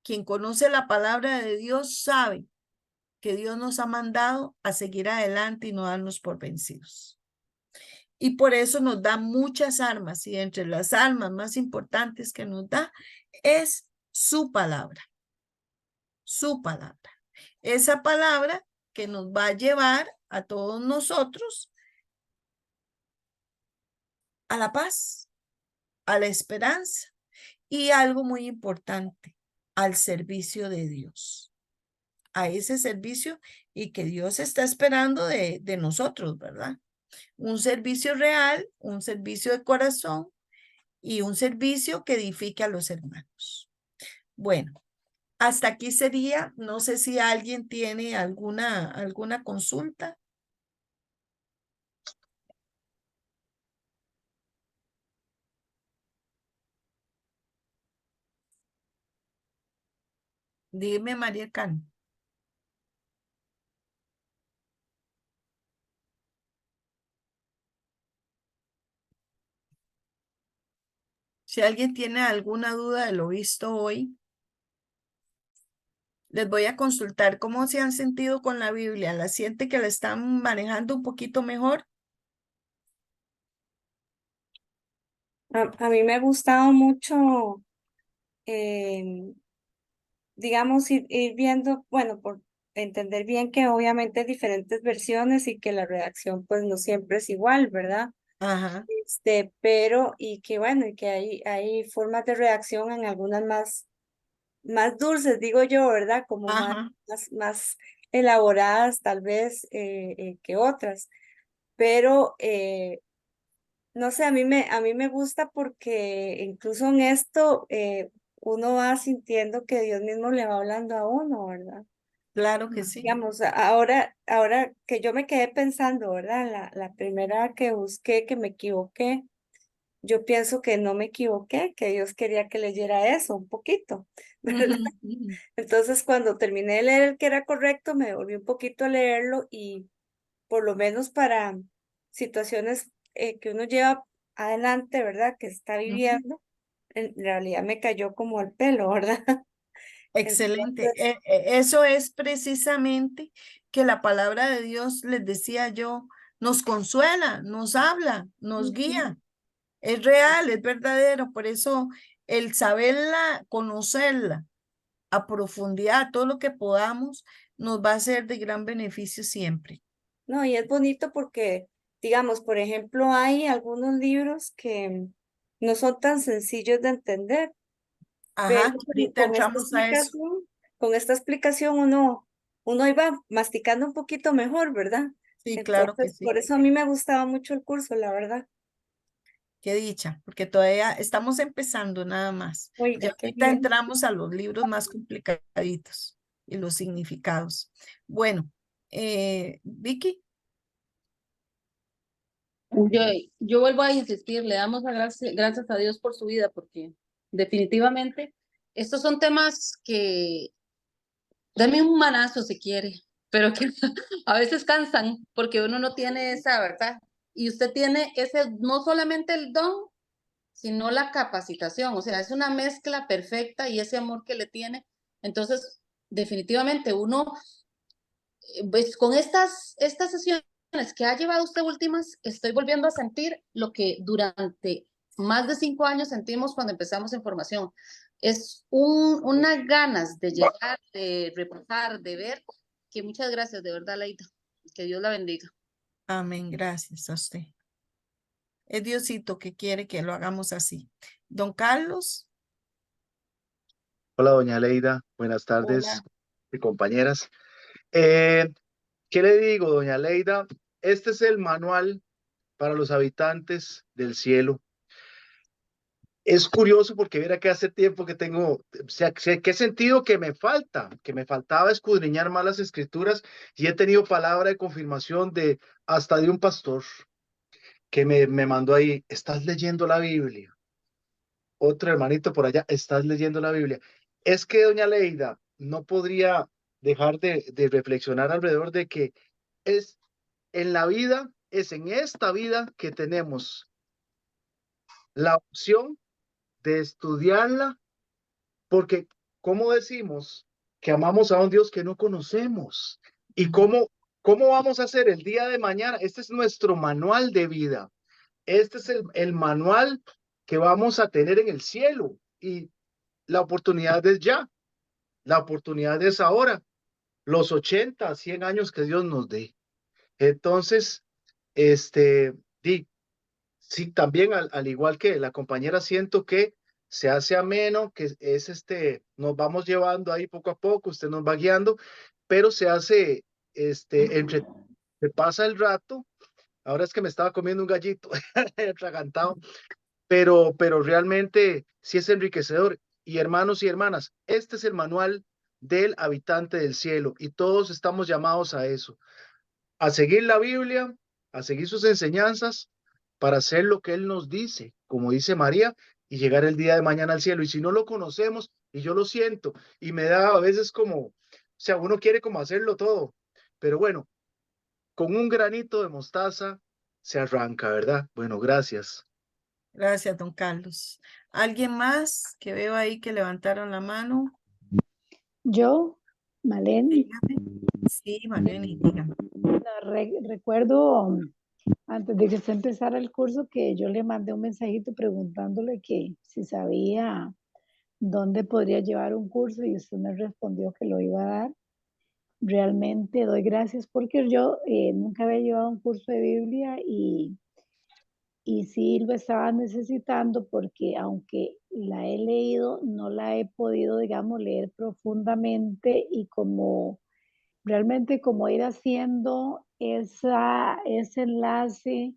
quien conoce la palabra de Dios sabe que Dios nos ha mandado a seguir adelante y no darnos por vencidos. Y por eso nos da muchas armas, y entre las armas más importantes que nos da es su palabra. Su palabra. Esa palabra que nos va a llevar a todos nosotros a la paz, a la esperanza y algo muy importante, al servicio de Dios. A ese servicio y que Dios está esperando de nosotros, ¿verdad? Un servicio real, un servicio de corazón y un servicio que edifique a los hermanos. Bueno, hasta aquí sería, no sé si alguien tiene alguna consulta. Dime, María Can. Si alguien tiene alguna duda de lo visto hoy, les voy a consultar cómo se han sentido con la Biblia. ¿La siente que la están manejando un poquito mejor? A mí me ha gustado mucho, digamos, ir viendo, bueno, por entender bien que obviamente hay diferentes versiones y que la redacción pues no siempre es igual, ¿verdad? Ajá, Pero, y que bueno, y que hay formas de redacción en algunas más dulces, digo yo, ¿verdad? Como ajá. más elaboradas tal vez que otras. Pero no sé, a mí me gusta porque incluso en esto uno va sintiendo que Dios mismo le va hablando a uno, ¿verdad? Claro que sí. Digamos, ahora que yo me quedé pensando, ¿verdad? La primera que busqué, que me equivoqué, yo pienso que no me equivoqué, que Dios quería que leyera eso un poquito, ¿verdad? Entonces, cuando terminé de leer el que era correcto, me volví un poquito a leerlo y por lo menos para situaciones que uno lleva adelante, ¿verdad? Que está viviendo, en realidad me cayó como al pelo, ¿verdad? Excelente. Entonces, Eso es precisamente que la palabra de Dios, les decía yo, nos consuela, nos habla, nos ujú. guía. Es real, es verdadero. Por eso el saberla, conocerla a profundidad, todo lo que podamos, nos va a ser de gran beneficio siempre. No, y es bonito porque, digamos, por ejemplo, hay algunos libros que no son tan sencillos de entender, pero Ajá, ahorita entramos a eso. con esta explicación uno iba masticando un poquito mejor, ¿verdad? Sí, claro que Entonces, sí. por eso a mí me gustaba mucho el curso, la verdad. Qué dicha, porque todavía estamos empezando nada más. Ya Oiga, qué ahorita bien. entramos a los libros más complicaditos y los significados. Bueno, Vicky, Yo, yo vuelvo a insistir, le damos gracias a Dios por su vida, porque definitivamente estos son temas que, dame un manazo si quiere, pero que a veces cansan porque uno no tiene esa, ¿verdad? Y usted tiene ese, no solamente el don, sino la capacitación, o sea, es una mezcla perfecta y ese amor que le tiene. Entonces, definitivamente uno pues con estas sesiones que ha llevado usted últimas, estoy volviendo a sentir lo que durante más de 5 años sentimos cuando empezamos en formación. Es unas ganas de llegar, de repasar, de ver, que muchas gracias, de verdad, Leida. Que Dios la bendiga. amén, gracias a usted. Es Diosito que quiere que lo hagamos así. Don Carlos, Hola, doña Leida. Buenas tardes, hola. compañeras. ¿Qué le digo, doña Leida? Este es el manual para los habitantes del cielo. Es curioso porque mira que hace tiempo que tengo, o sea, que he sentido que me faltaba escudriñar más las escrituras y he tenido palabra de confirmación hasta de un pastor que me mandó ahí, ¿estás leyendo la Biblia? Otro hermanito por allá, ¿estás leyendo la Biblia? Es que doña Leida no podría dejar de reflexionar alrededor de que es en la vida, es en esta vida que tenemos la opción de estudiarla, porque ¿cómo decimos que amamos a un Dios que no conocemos? ¿Y cómo vamos a hacer el día de mañana? Este es nuestro manual de vida. Este es el manual que vamos a tener en el cielo. Y la oportunidad es ya. La oportunidad es ahora. Los 80, 100 años que Dios nos dé. Entonces, di, sí, también al igual que la compañera, siento que se hace ameno, que es nos vamos llevando ahí poco a poco, usted nos va guiando, pero se hace, se pasa el rato. Ahora es que me estaba comiendo un gallito atragantado, pero realmente sí es enriquecedor. Y hermanos y hermanas, este es el manual del habitante del cielo y todos estamos llamados a eso, a seguir la Biblia, a seguir sus enseñanzas para hacer lo que Él nos dice, como dice María, y llegar el día de mañana al cielo. Y si no lo conocemos, y yo lo siento, y me da a veces como, o sea, uno quiere como hacerlo todo, pero bueno, con un granito de mostaza se arranca, ¿verdad? Bueno, gracias. Gracias, don Carlos. ¿Alguien más que veo ahí que levantaron la mano? Yo, Maleni, Dígame. Sí, Maleni, dígame. recuerdo antes de que usted empezara el curso que yo le mandé un mensajito preguntándole que si sabía dónde podría llevar un curso y usted me respondió que lo iba a dar. Realmente doy gracias porque yo nunca había llevado un curso de Biblia y sí lo estaba necesitando porque aunque la he leído, no la he podido, digamos, leer profundamente y como realmente como ir haciendo ese enlace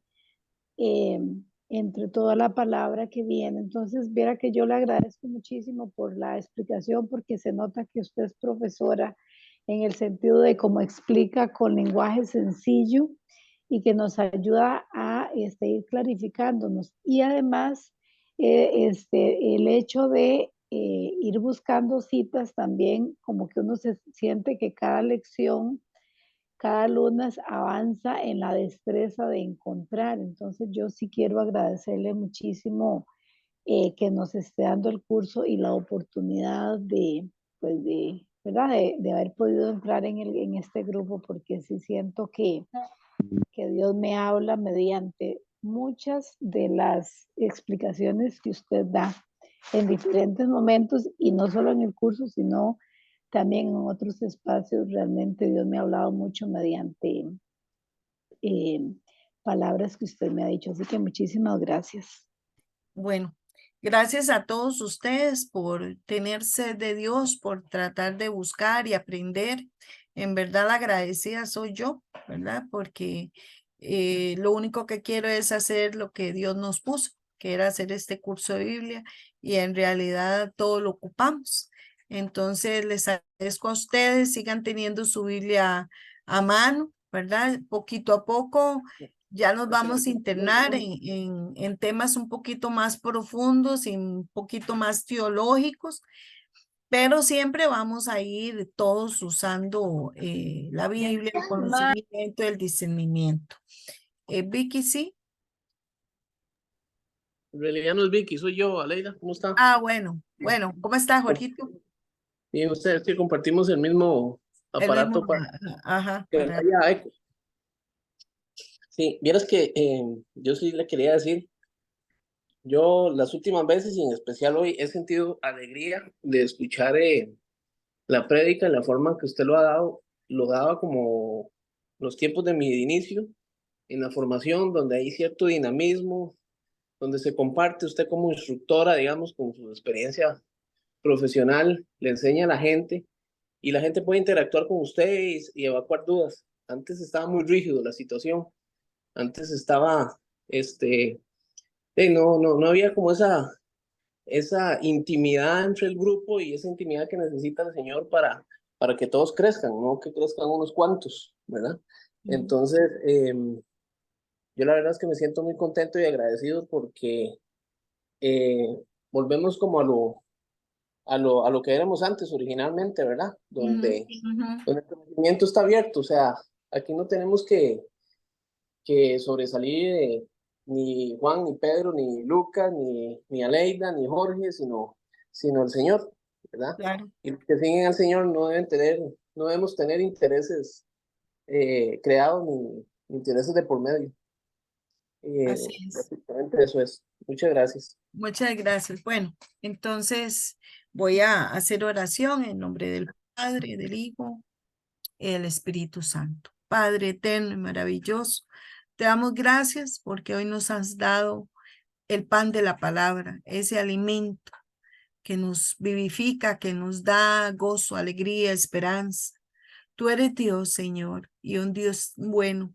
entre toda la palabra que viene. Entonces, viera que yo le agradezco muchísimo por la explicación porque se nota que usted es profesora en el sentido de cómo explica con lenguaje sencillo y que nos ayuda a ir clarificándonos. Y además, el hecho de ir buscando citas también, como que uno se siente que cada lección, cada alumno avanza en la destreza de encontrar. Entonces, yo sí quiero agradecerle muchísimo que nos esté dando el curso y la oportunidad pues ¿verdad? De haber podido entrar en este grupo, porque sí siento que Dios me habla mediante muchas de las explicaciones que usted da en diferentes momentos y no solo en el curso, sino también en otros espacios. Realmente Dios me ha hablado mucho mediante palabras que usted me ha dicho. Así que muchísimas gracias. Bueno, gracias a todos ustedes por tener sed de Dios, por tratar de buscar y aprender. En verdad la agradecida soy yo, ¿verdad? Porque lo único que quiero es hacer lo que Dios nos puso, que era hacer este curso de Biblia, y en realidad todo lo ocupamos. Entonces les agradezco a ustedes, sigan teniendo su Biblia a mano, ¿verdad? Poquito a poco ya nos vamos a internar en temas un poquito más profundos y un poquito más teológicos, pero siempre vamos a ir todos usando la Biblia, el conocimiento, el discernimiento. Vicky, ¿sí? En realidad no es Vicky, soy yo, Aleida, ¿cómo está? Ah, bueno, ¿cómo está, Jorgito? Bien, ustedes que compartimos el mismo El mismo, aparato para ajá, que para- haya eco. Sí, vieras que yo sí le quería decir, yo las últimas veces y en especial hoy he sentido alegría de escuchar la prédica en la forma que usted lo ha dado, lo daba como los tiempos de mi inicio en la formación, donde hay cierto dinamismo, donde se comparte usted como instructora, digamos, con su experiencia profesional, le enseña a la gente y la gente puede interactuar con usted y evacuar dudas. Antes estaba muy rígido la situación, antes estaba, no había como esa intimidad entre el grupo y esa intimidad que necesita el Señor para que todos crezcan, no que crezcan unos cuantos, ¿verdad? Entonces, yo la verdad es que me siento muy contento y agradecido porque volvemos como a lo que éramos antes originalmente, ¿verdad? Donde el conocimiento está abierto, o sea, aquí no tenemos que sobresalir ni Juan, ni Pedro, ni Lucas, ni Aleida, ni Jorge, sino el Señor, ¿verdad? Claro. Y los que siguen al Señor no debemos tener intereses creados ni intereses de por medio. Así es. Básicamente eso es. Muchas gracias. Muchas gracias. Bueno, entonces voy a hacer oración en nombre del Padre, del Hijo y del Espíritu Santo. Padre eterno y maravilloso, te damos gracias porque hoy nos has dado el pan de la palabra, ese alimento que nos vivifica, que nos da gozo, alegría, esperanza. Tú eres Dios, Señor, y un Dios bueno,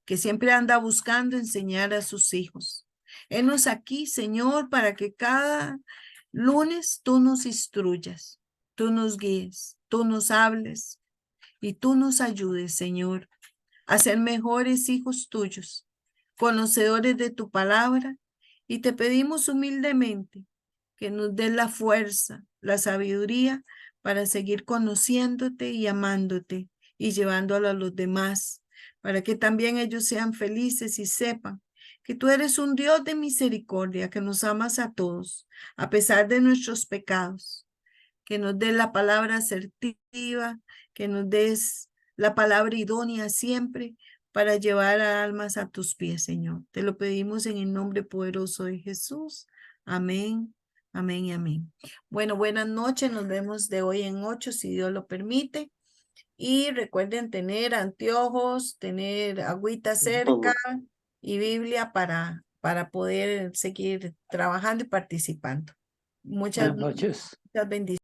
que siempre anda buscando enseñar a sus hijos. Henos aquí, Señor, para que cada lunes tú nos instruyas, tú nos guíes, tú nos hables y tú nos ayudes, Señor, a ser mejores hijos tuyos, conocedores de tu palabra, y te pedimos humildemente que nos des la fuerza, la sabiduría para seguir conociéndote y amándote y llevándolo a los demás, para que también ellos sean felices y sepan que tú eres un Dios de misericordia, que nos amas a todos, a pesar de nuestros pecados, que nos des la palabra asertiva, que nos des la palabra idónea siempre para llevar a almas a tus pies, Señor. Te lo pedimos en el nombre poderoso de Jesús. Amén, amén y amén. Bueno, buenas noches. Nos vemos de hoy en 8, si Dios lo permite. Y recuerden tener anteojos, tener agüita cerca y Biblia para poder seguir trabajando y participando. Muchas Buenas noches. bendiciones.